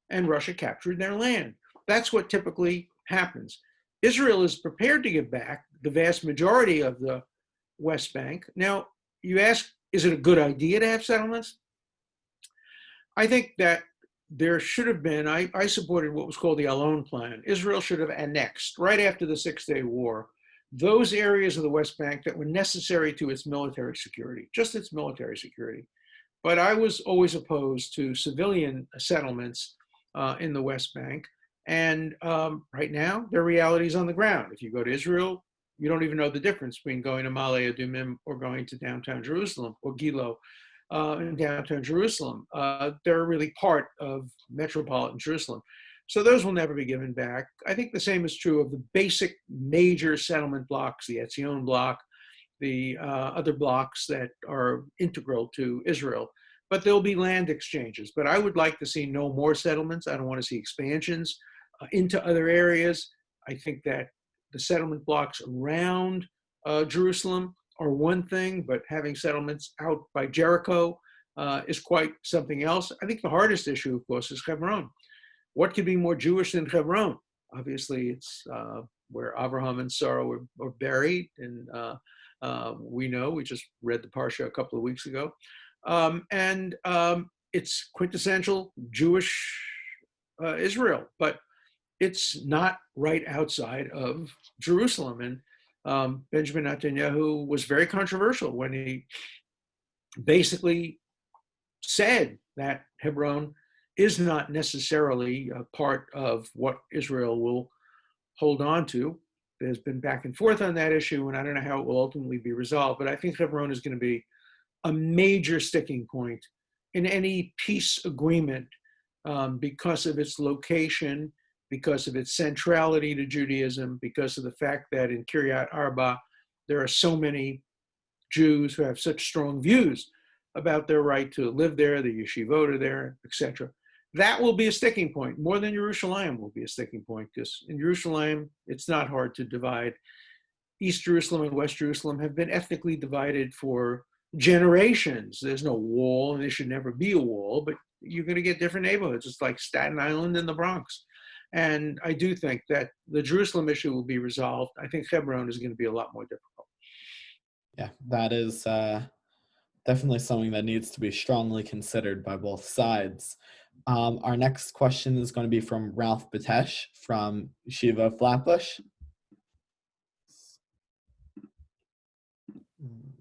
and Russia captured their land. That's what typically happens. Israel is prepared to give back the vast majority of the West Bank. Now, you ask, is it a good idea to have settlements? I think that there should have been, I supported what was called the Alon Plan. Israel should have annexed, right after the Six-Day War, those areas of the West Bank that were necessary to its military security, just its military security. But I was always opposed to civilian settlements in the West Bank. And right now, there are realities on the ground. If you go to Israel, you don't even know the difference between going to Ma'ale Adumim or going to downtown Jerusalem or Gilo in downtown Jerusalem. They're really part of metropolitan Jerusalem. So those will never be given back. I think the same is true of the basic major settlement blocks, the Etzion block, the other blocks that are integral to Israel. But there'll be land exchanges. But I would like to see no more settlements. I don't want to see expansions into other areas. I think that the settlement blocks around Jerusalem are one thing, but having settlements out by Jericho is quite something else. I think the hardest issue, of course, is Hebron. What could be more Jewish than Hebron? Obviously, it's where Abraham and Sarah were buried, and we know, we just read the Parsha a couple of weeks ago. It's quintessential Jewish Israel, but it's not right outside of Jerusalem. And Benjamin Netanyahu was very controversial when he basically said that Hebron is not necessarily a part of what Israel will hold on to. There's been back and forth on that issue, and I don't know how it will ultimately be resolved, but I think Hebron is going to be a major sticking point in any peace agreement because of its location, because of its centrality to Judaism, because of the fact that in Kiryat Arba, there are so many Jews who have such strong views about their right to live there, the yeshivot are there, etc. That will be a sticking point. More than Jerusalem will be a sticking point, because in Jerusalem, it's not hard to divide. East Jerusalem and West Jerusalem have been ethnically divided for generations. There's no wall, and there should never be a wall, but you're going to get different neighborhoods. It's like Staten Island and the Bronx. And I do think that the Jerusalem issue will be resolved. I think Hebron is going to be a lot more difficult. Yeah, that is definitely something that needs to be strongly considered by both sides. Our next question is going to be from Ralph Batesh from Yeshiva Flatbush.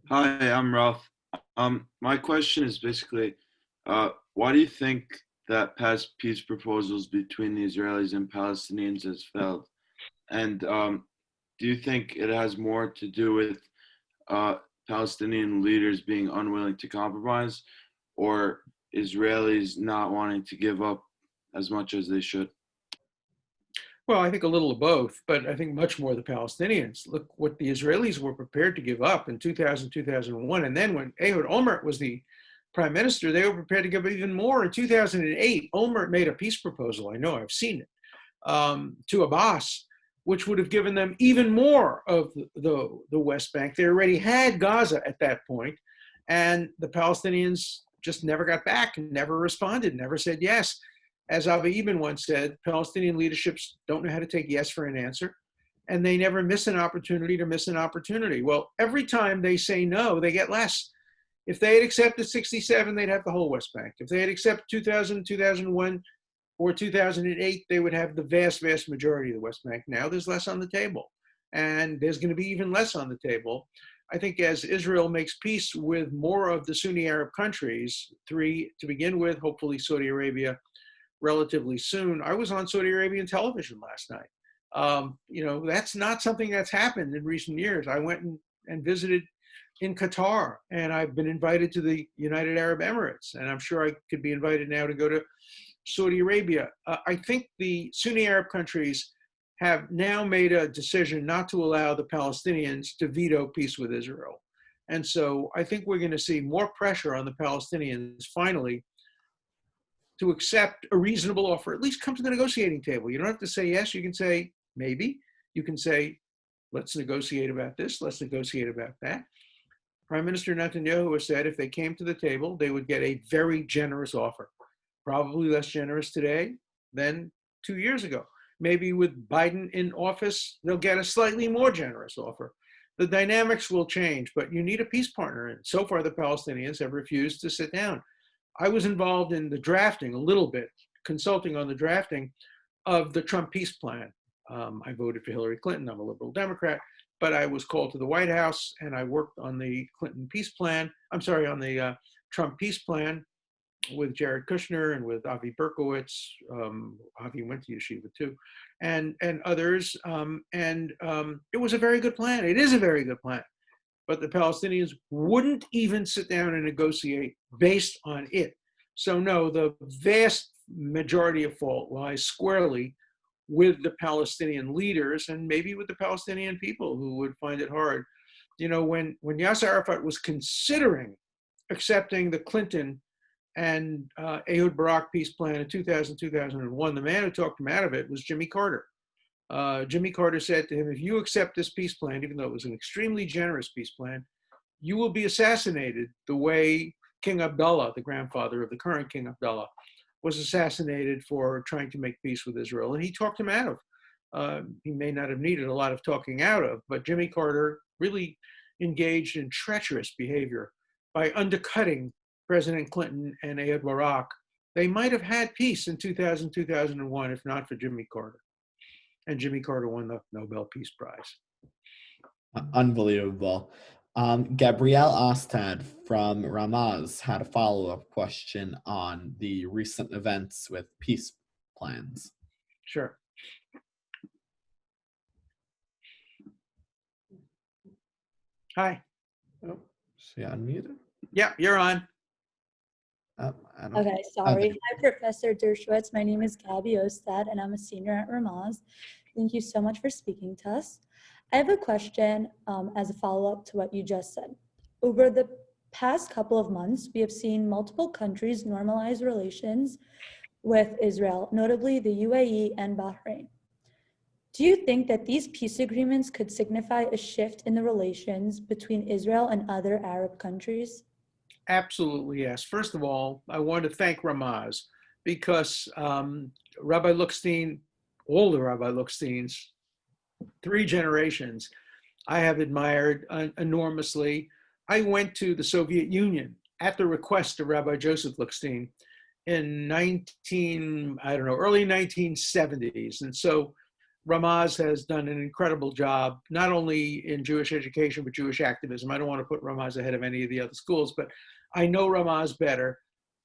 Hi, I'm Ralph. My question is basically, why do you think that past peace proposals between the Israelis and Palestinians has failed? And do you think it has more to do with Palestinian leaders being unwilling to compromise, or Israelis not wanting to give up as much as they should? Well, I think a little of both, but I think much more the Palestinians. Look what the Israelis were prepared to give up in 2000, 2001. And then when Ehud Olmert was the prime minister, they were prepared to give even more. In 2008, Olmert made a peace proposal, I know, I've seen it, to Abbas, which would have given them even more of the West Bank. They already had Gaza at that point, and the Palestinians just never got back, never responded, never said yes. As Avi Eben once said, Palestinian leaderships don't know how to take yes for an answer, and they never miss an opportunity to miss an opportunity. Well, every time they say no, they get less. If they had accepted 67, they'd have the whole West Bank. If they had accepted 2000, 2001, or 2008, they would have the vast, vast majority of the West Bank. Now there's less on the table, and there's going to be even less on the table. I think as Israel makes peace with more of the Sunni Arab countries, 3 to begin with, hopefully Saudi Arabia relatively soon. I was on Saudi Arabian television last night. That's not something that's happened in recent years. I went and visited in Qatar, and I've been invited to the United Arab Emirates, and I'm sure I could be invited now to go to Saudi Arabia. I think the Sunni Arab countries have now made a decision not to allow the Palestinians to veto peace with Israel. And so I think we're going to see more pressure on the Palestinians finally to accept a reasonable offer, at least come to the negotiating table. You don't have to say yes, you can say maybe. You can say, let's negotiate about this, let's negotiate about that. Prime Minister Netanyahu has said if they came to the table, they would get a very generous offer. Probably less generous today than 2 years ago. Maybe with Biden in office, they'll get a slightly more generous offer. The dynamics will change, but you need a peace partner. And so far, the Palestinians have refused to sit down. I was involved in the drafting a little bit, consulting on the drafting of the Trump peace plan. I voted for Hillary Clinton. I'm a liberal Democrat, but I was called to the White House and I worked on the Clinton peace plan. I'm sorry, on the Trump peace plan with Jared Kushner and with Avi Berkowitz. Avi went to Yeshiva too, and others. It was a very good plan. It is a very good plan. But the Palestinians wouldn't even sit down and negotiate based on it. So no, the vast majority of fault lies squarely with the Palestinian leaders and maybe with the Palestinian people who would find it hard. You know, when Yasser Arafat was considering accepting the Clinton and Ehud Barak peace plan in 2000, 2001, the man who talked him out of it was Jimmy Carter. Jimmy Carter said to him, if you accept this peace plan, even though it was an extremely generous peace plan, you will be assassinated the way King Abdullah, the grandfather of the current King Abdullah, was assassinated for trying to make peace with Israel. And he talked him out of. He may not have needed a lot of talking out of, but Jimmy Carter really engaged in treacherous behavior by undercutting President Clinton and Ehud Barak, they might have had peace in 2000, 2001, if not for Jimmy Carter. And Jimmy Carter won the Nobel Peace Prize. Unbelievable. Gabrielle Ostad from Ramaz had a follow-up question on the recent events with peace plans. Sure. Hi. Oh, she unmuted? Yeah, you're on. I don't- Okay, sorry. Hi, Professor Dershowitz. My name is Gabby Ostad, and I'm a senior at Ramaz. Thank you so much for speaking to us. I have a question as a follow-up to what you just said. Over the past couple of months, we have seen multiple countries normalize relations with Israel, notably the UAE and Bahrain. Do you think that these peace agreements could signify a shift in the relations between Israel and other Arab countries? Absolutely, yes. First of all, I want to thank Ramaz because Rabbi Lookstein, all the Rabbi Looksteins, 3 generations, I have admired enormously. I went to the Soviet Union at the request of Rabbi Joseph Lookstein in early 1970s. And so Ramaz has done an incredible job, not only in Jewish education, but Jewish activism. I don't want to put Ramaz ahead of any of the other schools, but I know Ramaz better.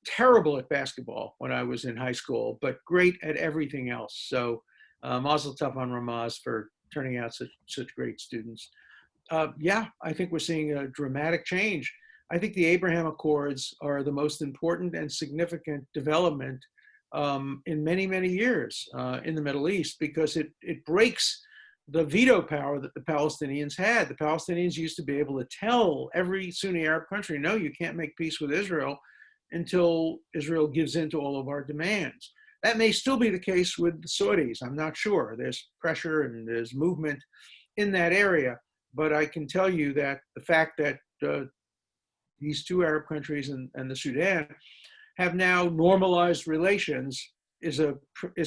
Terrible at basketball when I was in high school, but great at everything else. So mazel tov on Ramaz for turning out such great students. Yeah, I think we're seeing a dramatic change. I think the Abraham Accords are the most important and significant development in many, many years in the Middle East, because it breaks the veto power that the Palestinians had. The Palestinians used to be able to tell every Sunni Arab country, no, you can't make peace with Israel until Israel gives in to all of our demands. That may still be the case with the Saudis. I'm not sure. There's pressure and there's movement in that area. But I can tell you that the fact that these 2 Arab countries and the Sudan have now normalized relations is a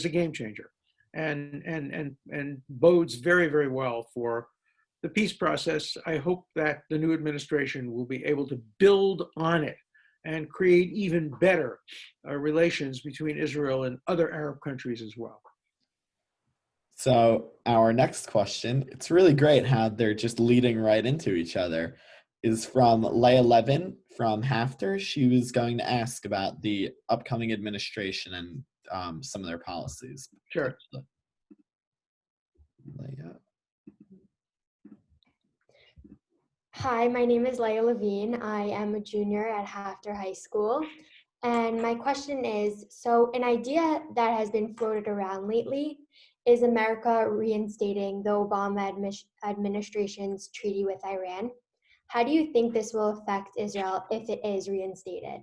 game changer, and bodes very, very well for the peace process. I hope that the new administration will be able to build on it and create even better relations between Israel and other Arab countries as well. So our next question, it's really great how they're just leading right into each other, is from Leah Levin from Hafter. She was going to ask about the upcoming administration and some of their policies. Sure. Leah. Hi, my name is Leah Levine. I am a junior at Hafter High School. And my question is, so an idea that has been floated around lately is America reinstating the Obama administration's treaty with Iran. How do you think this will affect Israel if it is reinstated?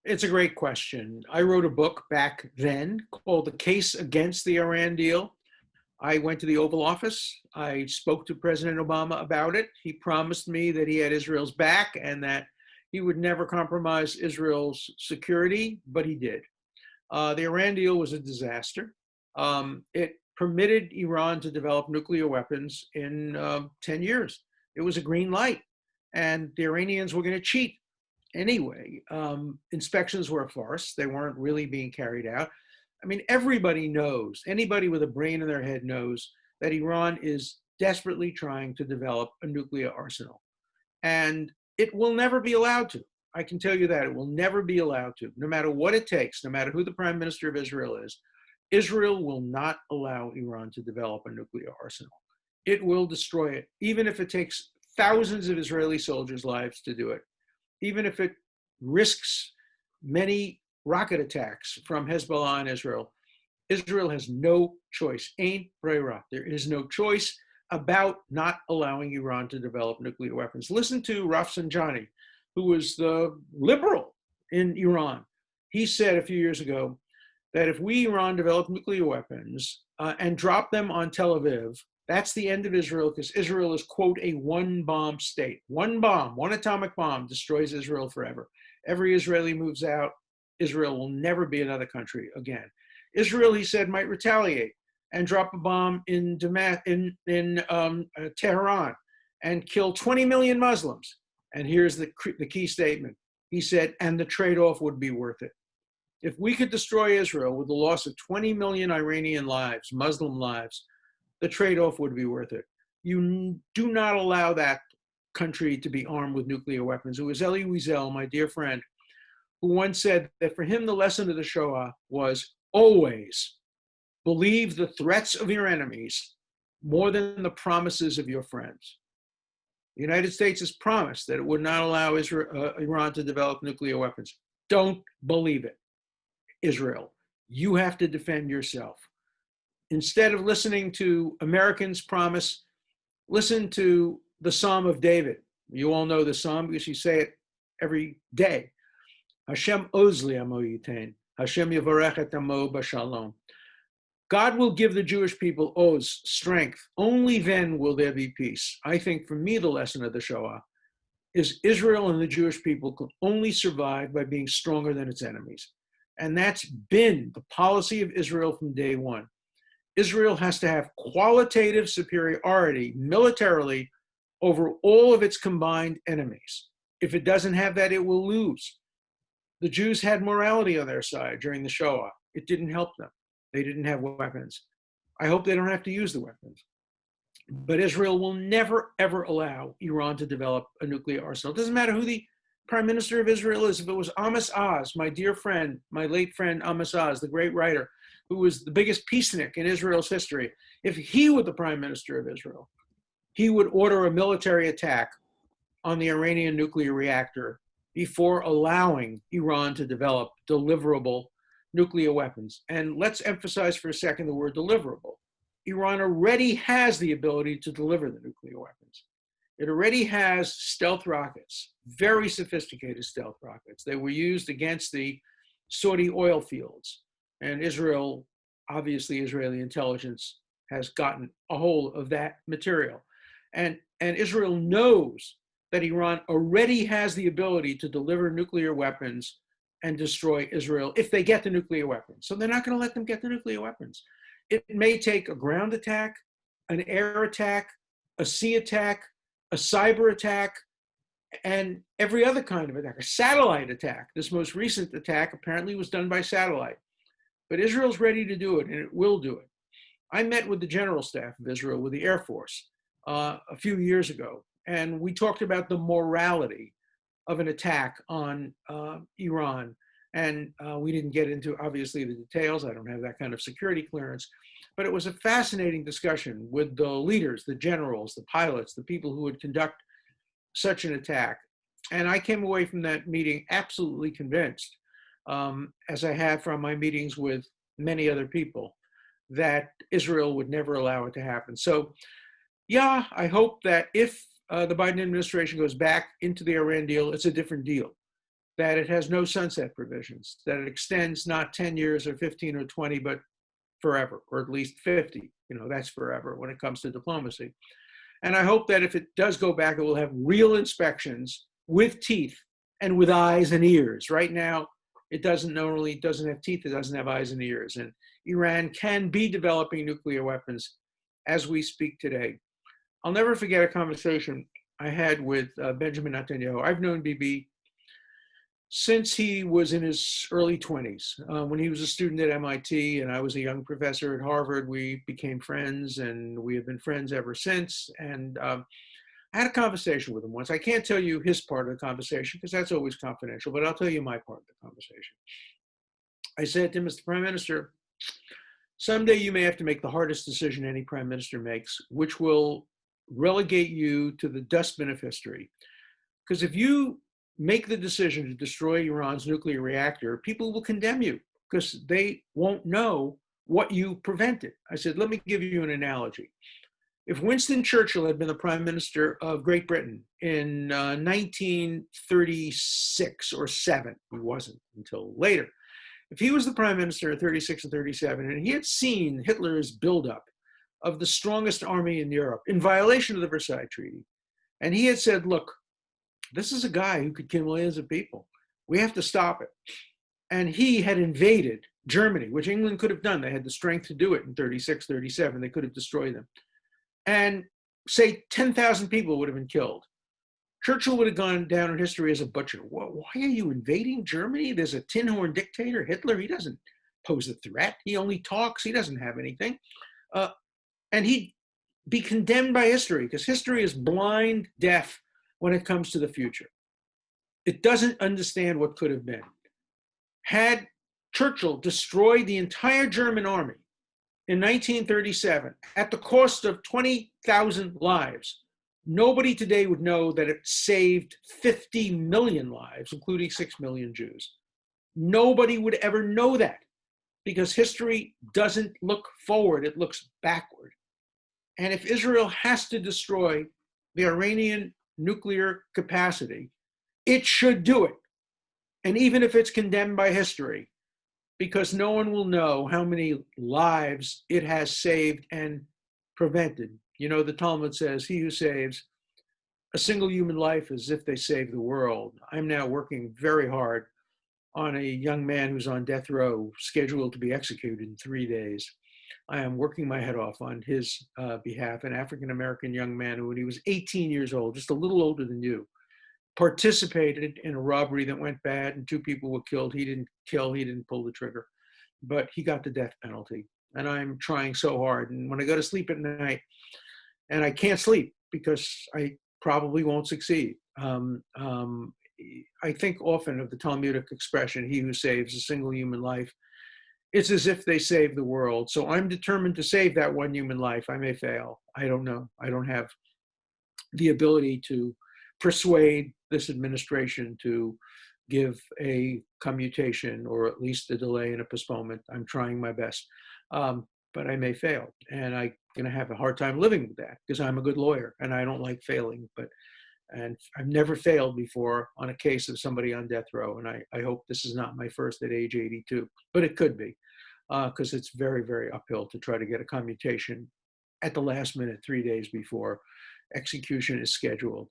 It's a great question. I wrote a book back then called The Case Against the Iran Deal. I went to the Oval Office. I spoke to President Obama about it. He promised me that he had Israel's back and that he would never compromise Israel's security, but he did. The Iran deal was a disaster. It permitted Iran to develop nuclear weapons in 10 years. It was a green light, and the Iranians were going to cheat anyway. Inspections were a farce. They weren't really being carried out. I mean, everybody knows, anybody with a brain in their head knows that Iran is desperately trying to develop a nuclear arsenal. And it will never be allowed to. I can tell you that. It will never be allowed to, no matter what it takes, no matter who the prime minister of Israel is. Israel will not allow Iran to develop a nuclear arsenal. It will destroy it, even if it takes thousands of Israeli soldiers' lives to do it, even if it risks many rocket attacks from Hezbollah in Israel. Israel has no choice. Ain't breira. There is no choice about not allowing Iran to develop nuclear weapons. Listen to Rafsanjani, who was the liberal in Iran. He said a few years ago that if we, Iran, develop nuclear weapons and drop them on Tel Aviv, that's the end of Israel, because Israel is, quote, a one-bomb state. One bomb, one atomic bomb destroys Israel forever. Every Israeli moves out, Israel will never be another country again. Israel, he said, might retaliate and drop a bomb in Tehran and kill 20 million Muslims. And here's the key statement: he said, and the trade-off would be worth it. If we could destroy Israel with the loss of 20 million Iranian lives, Muslim lives, the trade-off would be worth it. You do not allow that country to be armed with nuclear weapons. It was Elie Wiesel, my dear friend, who once said that for him, the lesson of the Shoah was always believe the threats of your enemies more than the promises of your friends. The United States has promised that it would not allow Iran to develop nuclear weapons. Don't believe it, Israel. You have to defend yourself. Instead of listening to Americans' promise, listen to the Psalm of David. You all know the Psalm because you say it every day. Hashem ozli amo yitain. Hashem yavarech et amo b'shalom. God will give the Jewish people oz, strength. Only then will there be peace. I think for me, the lesson of the Shoah is Israel and the Jewish people can only survive by being stronger than its enemies. And that's been the policy of Israel from day one. Israel has to have qualitative superiority militarily over all of its combined enemies. If it doesn't have that, it will lose. The Jews had morality on their side during the Shoah. It didn't help them. They didn't have weapons. I hope they don't have to use the weapons. But Israel will never, ever allow Iran to develop a nuclear arsenal. It doesn't matter who the prime minister of Israel is. If it was Amos Oz, my dear friend, my late friend Amos Oz, the great writer, who was the biggest peacenik in Israel's history, if he were the prime minister of Israel, he would order a military attack on the Iranian nuclear reactor before allowing Iran to develop deliverable nuclear weapons. And let's emphasize for a second the word deliverable. Iran already has the ability to deliver the nuclear weapons. It already has stealth rockets, very sophisticated stealth rockets. They were used against the Saudi oil fields. And Israel, obviously Israeli intelligence has gotten a hold of that material. And Israel knows that Iran already has the ability to deliver nuclear weapons and destroy Israel if they get the nuclear weapons. So they're not going to let them get the nuclear weapons. It may take a ground attack, an air attack, a sea attack, a cyber attack, and every other kind of attack, a satellite attack. This most recent attack apparently was done by satellite. But Israel's ready to do it, and it will do it. I met with the general staff of Israel, with the Air Force, a few years ago, and we talked about the morality of an attack on Iran. And we didn't get into, obviously, the details. I don't have that kind of security clearance. But it was a fascinating discussion with the leaders, the generals, the pilots, the people who would conduct such an attack. And I came away from that meeting absolutely convinced, as I have from my meetings with many other people, that Israel would never allow it to happen. So, yeah, I hope that if the Biden administration goes back into the Iran deal, it's a different deal, that it has no sunset provisions, that it extends not 10 years or 15 or 20, but forever, or at least 50. You know, that's forever when it comes to diplomacy. And I hope that if it does go back, it will have real inspections with teeth and with eyes and ears. Right now, it doesn't have teeth, it doesn't have eyes and ears. And Iran can be developing nuclear weapons as we speak today. I'll never forget a conversation I had with Benjamin Netanyahu. I've known Bibi since he was in his early 20s. When he was a student at MIT and I was a young professor at Harvard, we became friends, and we have been friends ever since. And I had a conversation with him once. I can't tell you his part of the conversation because that's always confidential, but I'll tell you my part of the conversation. I said to him, Mr. Prime Minister, someday you may have to make the hardest decision any prime minister makes, which will relegate you to the dustbin of history. Because if you make the decision to destroy Iran's nuclear reactor, people will condemn you because they won't know what you prevented. I said, let me give you an analogy. If Winston Churchill had been the prime minister of Great Britain in 1936 or 7, he wasn't until later. If he was the prime minister in 36 and 37, and he had seen Hitler's buildup of the strongest army in Europe in violation of the Versailles Treaty, and he had said, look, this is a guy who could kill millions of people. We have to stop it. And he had invaded Germany, which England could have done. They had the strength to do it in 36, 37. They could have destroyed them. And say 10,000 people would have been killed. Churchill would have gone down in history as a butcher. Why are you invading Germany? There's a tin horn dictator, Hitler. He doesn't pose a threat. He only talks. He doesn't have anything. And he'd be condemned by history because history is blind, deaf when it comes to the future. It doesn't understand what could have been. Had Churchill destroyed the entire German army in 1937 at the cost of 20,000 lives, nobody today would know that it saved 50 million lives, including 6 million Jews. Nobody would ever know that because history doesn't look forward, it looks backward. And if Israel has to destroy the Iranian nuclear capacity, it should do it. And even if it's condemned by history, because no one will know how many lives it has saved and prevented. You know, the Talmud says, he who saves a single human life is as if they save the world. I'm now working very hard on a young man who's on death row, scheduled to be executed in 3 days. I am working my head off on his behalf, an African-American young man who, when he was 18 years old, just a little older than you, participated in a robbery that went bad and 2 people were killed. He didn't kill, he didn't pull the trigger, but he got the death penalty. And I'm trying so hard. And when I go to sleep at night, and I can't sleep because I probably won't succeed. I think often of the Talmudic expression, he who saves a single human life, it's as if they save the world. So I'm determined to save that one human life. I may fail. I don't know. I don't have the ability to persuade this administration to give a commutation or at least a delay and a postponement. I'm trying my best, but I may fail. And I'm going to have a hard time living with that because I'm a good lawyer and I don't like failing. And I've never failed before on a case of somebody on death row. And I hope this is not my first at age 82, but it could be because it's very, very uphill to try to get a commutation at the last minute, 3 days before execution is scheduled.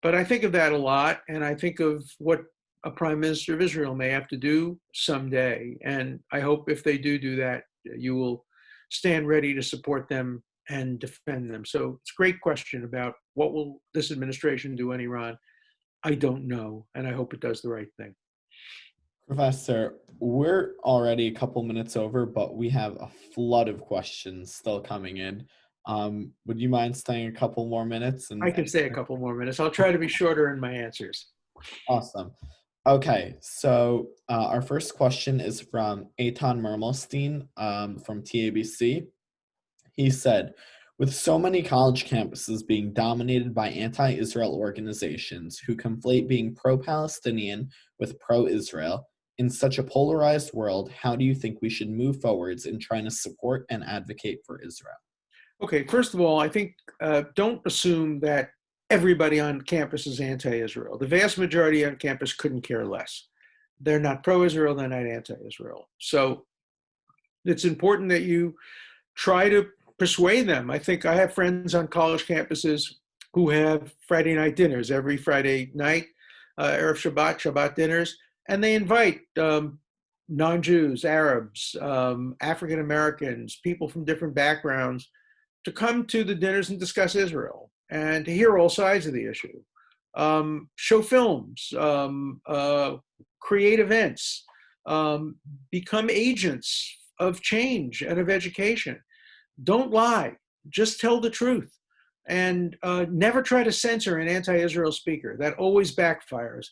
But I think of that a lot. And I think of what a prime minister of Israel may have to do someday. And I hope if they do that, you will stand ready to support them and defend them. So it's a great question about what will this administration do in Iran? I don't know, and I hope it does the right thing. Professor, we're already a couple minutes over, but we have a flood of questions still coming in. Would you mind staying a couple more minutes? I can stay a couple more minutes. I'll try to be shorter in my answers. Awesome. Okay, so our first question is from Eitan Mermelstein from TABC. He said, with so many college campuses being dominated by anti-Israel organizations who conflate being pro-Palestinian with pro-Israel, in such a polarized world, how do you think we should move forwards in trying to support and advocate for Israel? Okay, first of all, I think don't assume that everybody on campus is anti-Israel. The vast majority on campus couldn't care less. They're not pro-Israel, they're not anti-Israel. So it's important that you try to persuade them. I think I have friends on college campuses who have Friday night dinners every Friday night, Erev Shabbat, Shabbat dinners, and they invite non-Jews, Arabs, African Americans, people from different backgrounds to come to the dinners and discuss Israel and to hear all sides of the issue. Show films, create events, become agents of change and of education. Don't lie, just tell the truth. And never try to censor an anti-Israel speaker. That always backfires.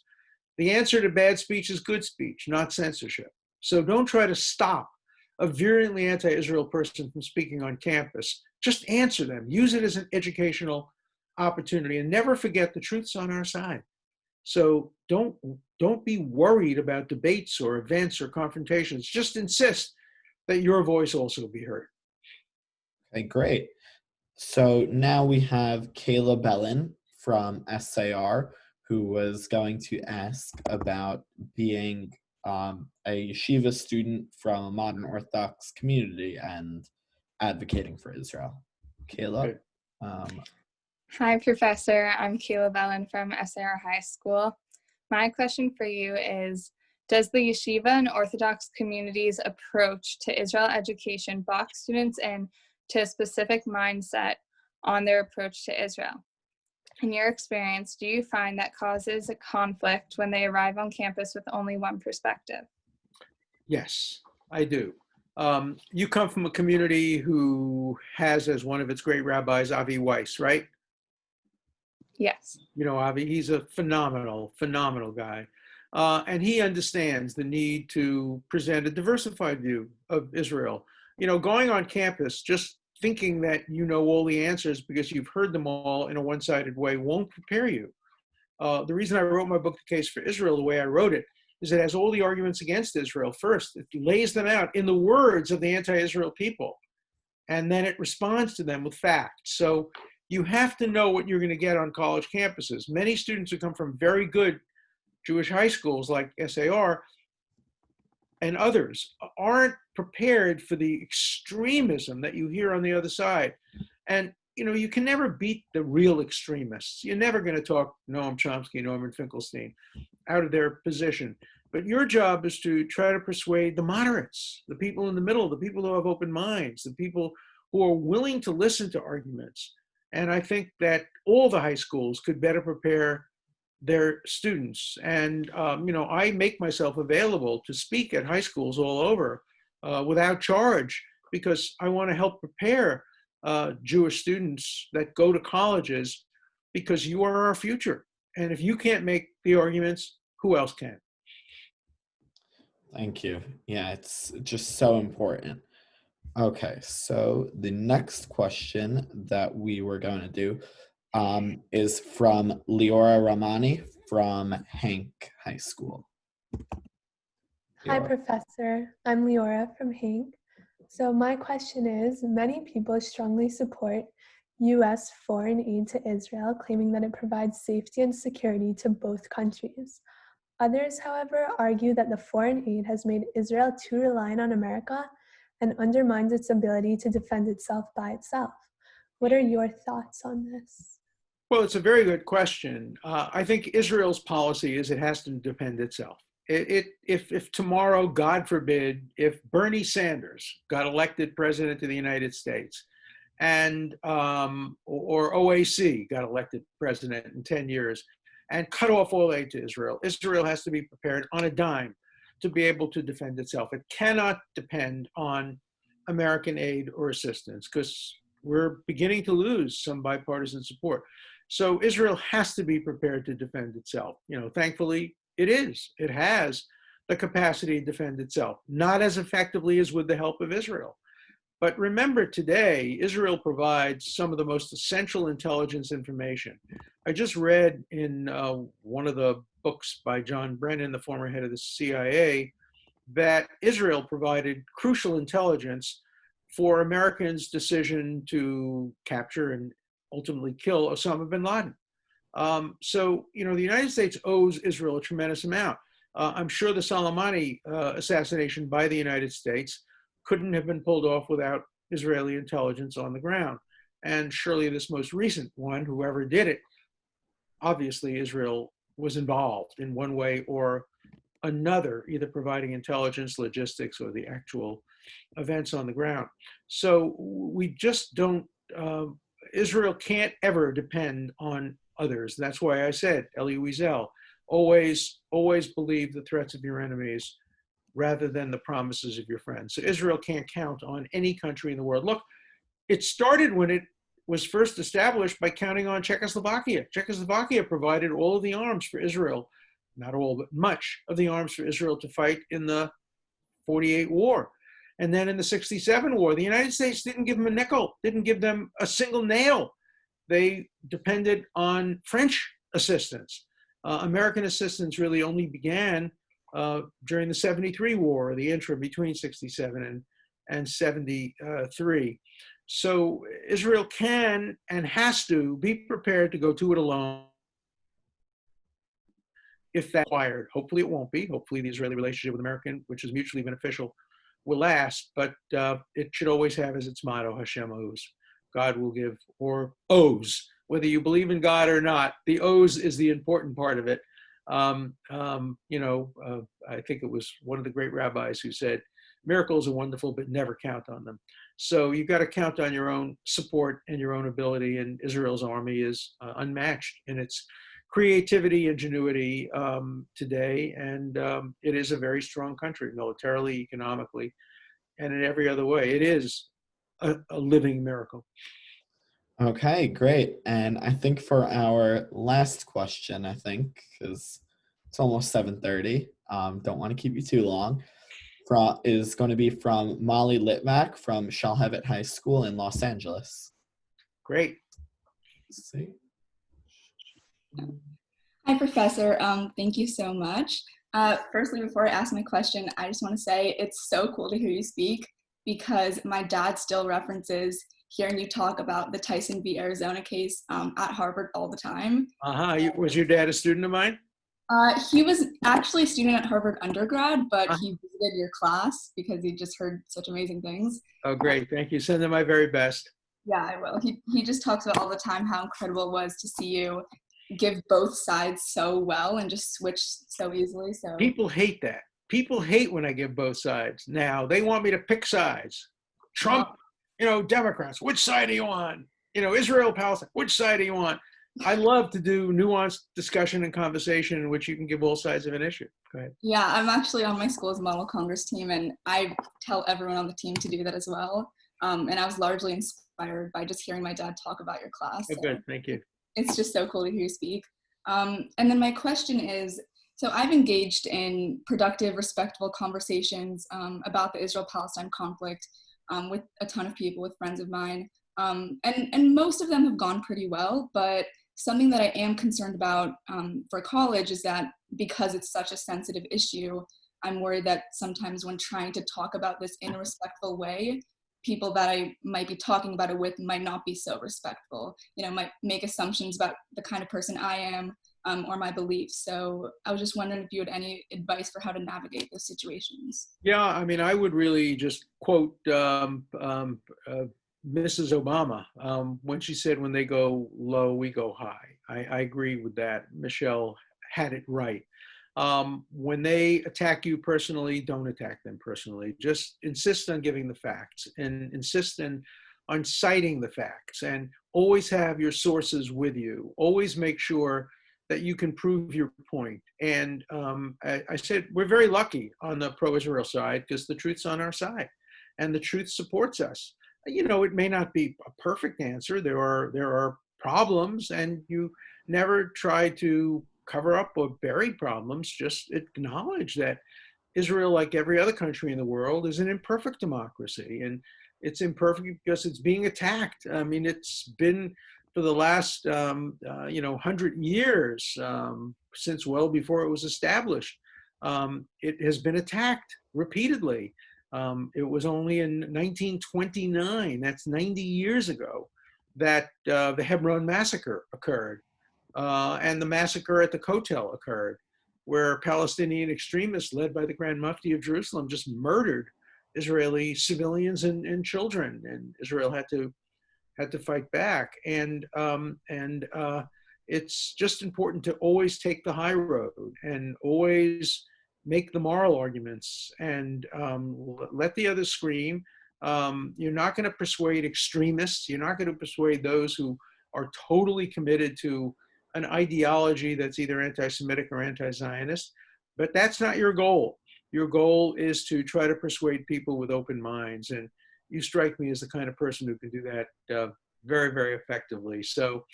The answer to bad speech is good speech, not censorship. So don't try to stop a virulently anti-Israel person from speaking on campus. Just answer them. Use it as an educational opportunity and never forget the truth's on our side. So don't be worried about debates or events or confrontations. Just insist that your voice also be heard. Okay, great. So now we have Kayla Bellin from SAR, who was going to ask about being a yeshiva student from a modern Orthodox community and advocating for Israel. Kayla? Hi, Professor. I'm Kayla Bellin from SAR High School. My question for you is, does the yeshiva and Orthodox community's approach to Israel education box students in to a specific mindset on their approach to Israel? In your experience, do you find that causes a conflict when they arrive on campus with only one perspective? Yes, I do. You come from a community who has as one of its great rabbis, Avi Weiss, right? Yes. You know, Avi, he's a phenomenal, phenomenal guy. And he understands the need to present a diversified view of Israel. You know, going on campus, just thinking that you know all the answers because you've heard them all in a one-sided way won't prepare you. The reason I wrote my book, The Case for Israel, the way I wrote it, is it has all the arguments against Israel first. It lays them out in the words of the anti-Israel people, and then it responds to them with facts. So you have to know what you're going to get on college campuses. Many students who come from very good Jewish high schools like SAR and others aren't prepared for the extremism that you hear on the other side. And, you know, you can never beat the real extremists. You're never going to talk Noam Chomsky, Norman Finkelstein out of their position. But your job is to try to persuade the moderates, the people in the middle, the people who have open minds, the people who are willing to listen to arguments. And I think that all the high schools could better prepare their students. And, you know, I make myself available to speak at high schools all over without charge because I want to help prepare Jewish students that go to colleges because you are our future. And if you can't make the arguments, who else can? Thank you. Yeah, it's just so important. Okay, so the next question that we were going to do is from Leora Ramani from Hank High School. Hi, Leora. Professor. I'm Leora from Hank. So my question is, many people strongly support U.S. foreign aid to Israel, claiming that it provides safety and security to both countries. Others, however, argue that the foreign aid has made Israel too reliant on America and undermines its ability to defend itself by itself. What are your thoughts on this? Well, it's a very good question. I think Israel's policy is it has to defend itself. If tomorrow, God forbid, if Bernie Sanders got elected president of the United States and or OAC got elected president in 10 years and cut off all aid to Israel, Israel has to be prepared on a dime to be able to defend itself. It cannot depend on American aid or assistance because we're beginning to lose some bipartisan support. So Israel has to be prepared to defend itself. You know, thankfully it is. It has the capacity to defend itself, not as effectively as with the help of Israel. But remember today, Israel provides some of the most essential intelligence information. I just read in one of the books by John Brennan, the former head of the CIA, that Israel provided crucial intelligence for Americans' decision to capture and ultimately kill Osama bin Laden. So, you know, the United States owes Israel a tremendous amount. I'm sure the Soleimani assassination by the United States couldn't have been pulled off without Israeli intelligence on the ground. And surely this most recent one, whoever did it, obviously Israel was involved in one way or another, either providing intelligence, logistics, or the actual events on the ground. So we just don't, Israel can't ever depend on others. That's why I said, Elie Wiesel, always believe the threats of your enemies rather than the promises of your friends. So Israel can't count on any country in the world. Look, it started when it was first established by counting on Czechoslovakia. Czechoslovakia provided all of the arms for Israel, not all, but much of the arms for Israel to fight in the 48 war. And then in the 67 war, the United States didn't give them a nickel, didn't give them a single nail. They depended on French assistance. American assistance really only began during the 73 war, the interim between 67 and 73. So Israel can and has to be prepared to go to it alone if that's required. Hopefully it won't be. Hopefully the Israeli relationship with America, which is mutually beneficial, will last, but it should always have as its motto, Hashem owes. God will give, or owes. Whether you believe in God or not, the owes is the important part of it. You know, I think it was one of the great rabbis who said, miracles are wonderful, but never count on them. So you've got to count on your own support and your own ability. And Israel's army is unmatched in its creativity, ingenuity today. And it is a very strong country, militarily, economically, and in every other way. It is a living miracle. Okay, great. And I think for our last question, because it's almost 7:30, don't want to keep you too long, is going to be from Molly Litvack from Shalhevet High School in Los Angeles. Great. Let's see. Hi, Professor. Thank you so much. Firstly, before I ask my question, I just want to say it's so cool to hear you speak, because my dad still references hearing you talk about the Tyson v. Arizona case at Harvard all the time. Was your dad a student of mine? He was actually a student at Harvard undergrad, but he visited your class because he just heard such amazing things. Oh, great. Thank you. Send him my very best. Yeah, I will. He just talks about all the time how incredible it was to see you give both sides so well and just switch so easily. So people hate that. People hate when I give both sides. Now they want me to pick sides. Trump, Democrats, which side are you on? Israel, Palestine, which side do you want? I love to do nuanced discussion and conversation in which you can give all sides of an issue. Go ahead. Yeah, I'm actually on my school's Model Congress team, and I tell everyone on the team to do that as well. And I was largely inspired by just hearing my dad talk about your class. Oh, good. Thank you. It's just so cool to hear you speak. And then my question is, so I've engaged in productive, respectful conversations about the Israel-Palestine conflict with a ton of people, with friends of mine. And most of them have gone pretty well, but something that I am concerned about for college is that because it's such a sensitive issue, I'm worried that sometimes when trying to talk about this in a respectful way, people that I might be talking about it with might not be so respectful, might make assumptions about the kind of person I am or my beliefs. So I was just wondering if you had any advice for how to navigate those situations. Yeah, I would really just quote Mrs. Obama when she said, when they go low, we go high. I agree with that. Michelle had it right. When they attack you personally, don't attack them personally. Just insist on giving the facts and insist on citing the facts, and always have your sources with you. Always make sure that you can prove your point. And I said, we're very lucky on the pro-Israel side because the truth's on our side and the truth supports us. It may not be a perfect answer. There are problems, and you never try to cover up or bury problems. Just acknowledge that Israel, like every other country in the world, is an imperfect democracy, and it's imperfect because it's being attacked. It's been for the last 100 years, since well before it was established. It has been attacked repeatedly. It was only in 1929, that's 90 years ago, that the Hebron massacre occurred, and the massacre at the Kotel occurred, where Palestinian extremists led by the Grand Mufti of Jerusalem just murdered Israeli civilians and children, and Israel had to fight back. And it's just important to always take the high road and always make the moral arguments and let the others scream. You're not going to persuade extremists. You're not going to persuade those who are totally committed to an ideology that's either anti-Semitic or anti-Zionist, but that's not your goal. Your goal is to try to persuade people with open minds, and you strike me as the kind of person who can do that very, very effectively. So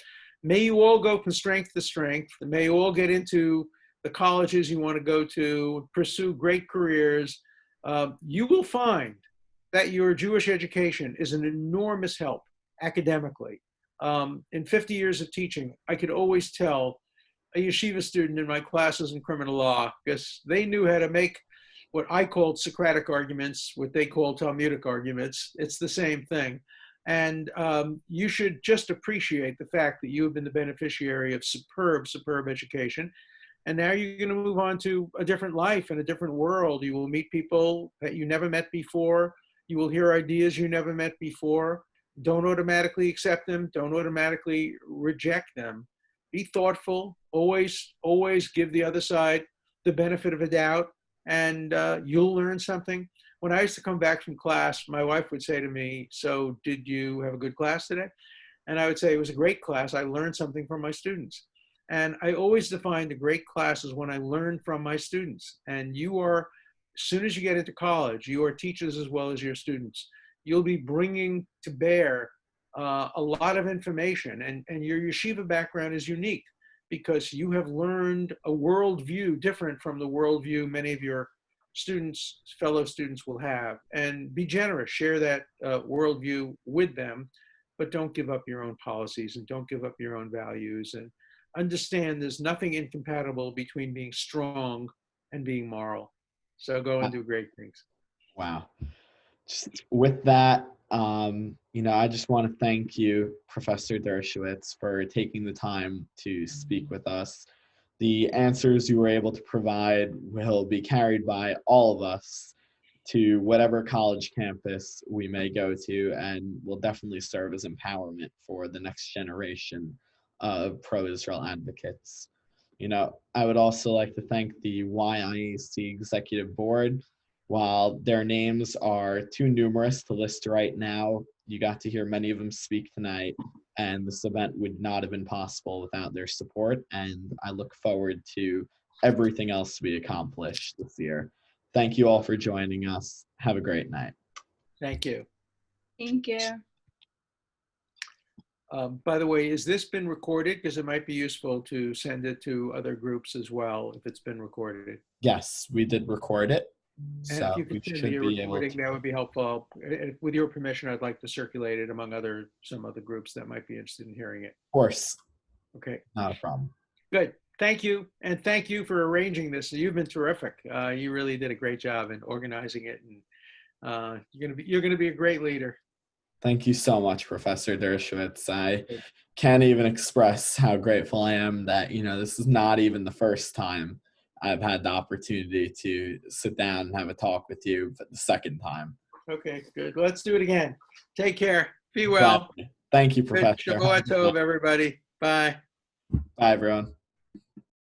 may you all go from strength to strength. May you all get into the colleges you want to go to, pursue great careers. You will find that your Jewish education is an enormous help academically. In 50 years of teaching, I could always tell a yeshiva student in my classes in criminal law, because they knew how to make what I called Socratic arguments, what they call Talmudic arguments. It's the same thing. And you should just appreciate the fact that you have been the beneficiary of superb, superb education. And now you're going to move on to a different life and a different world. You will meet people that you never met before. You will hear ideas you never met before. Don't automatically accept them. Don't automatically reject them. Be thoughtful. Always give the other side the benefit of a doubt, and you'll learn something. when I used to come back from class, my wife would say to me, "So did you have a good class today?" And I would say, "It was a great class. I learned something from my students." And I always defined a great class as when I learned from my students. And you are, as soon as you get into college, you are teachers as well as your students. You'll be bringing to bear a lot of information. And your yeshiva background is unique because you have learned a worldview different from the worldview many of your students, fellow students will have. And be generous, share that worldview with them, but don't give up your own policies and don't give up your own values. And understand there's nothing incompatible between being strong and being moral. So go and do great things. Wow. Just with that, I just want to thank you, Professor Dershowitz, for taking the time to speak with us. The answers you were able to provide will be carried by all of us to whatever college campus we may go to, and will definitely serve as empowerment for the next generation of pro-Israel advocates. I would also like to thank the YIAC Executive Board. While their names are too numerous to list right now, you got to hear many of them speak tonight, and this event would not have been possible without their support, and I look forward to everything else we accomplish this year. Thank you all for joining us. Have a great night. Thank you. Thank you. By the way, has this been recorded? Because it might be useful to send it to other groups as well if it's been recorded. Yes, we did record it. And So if you we could send should me a be able recording, to. that would be helpful. With your permission, I'd like to circulate it among some other groups that might be interested in hearing it. Of course, Okay, not a problem. good. Thank you. And thank you for arranging this. You've been terrific. You really did a great job in organizing it. And you're gonna be a great leader. Thank you so much, Professor Dershowitz. I can't even express how grateful I am that, this is not even the first time I've had the opportunity to sit down and have a talk with you, but the second time. Okay, good. Let's do it again. Take care. Be well. Thank you, Professor. Shabbat tov, everybody. Bye. Bye, everyone.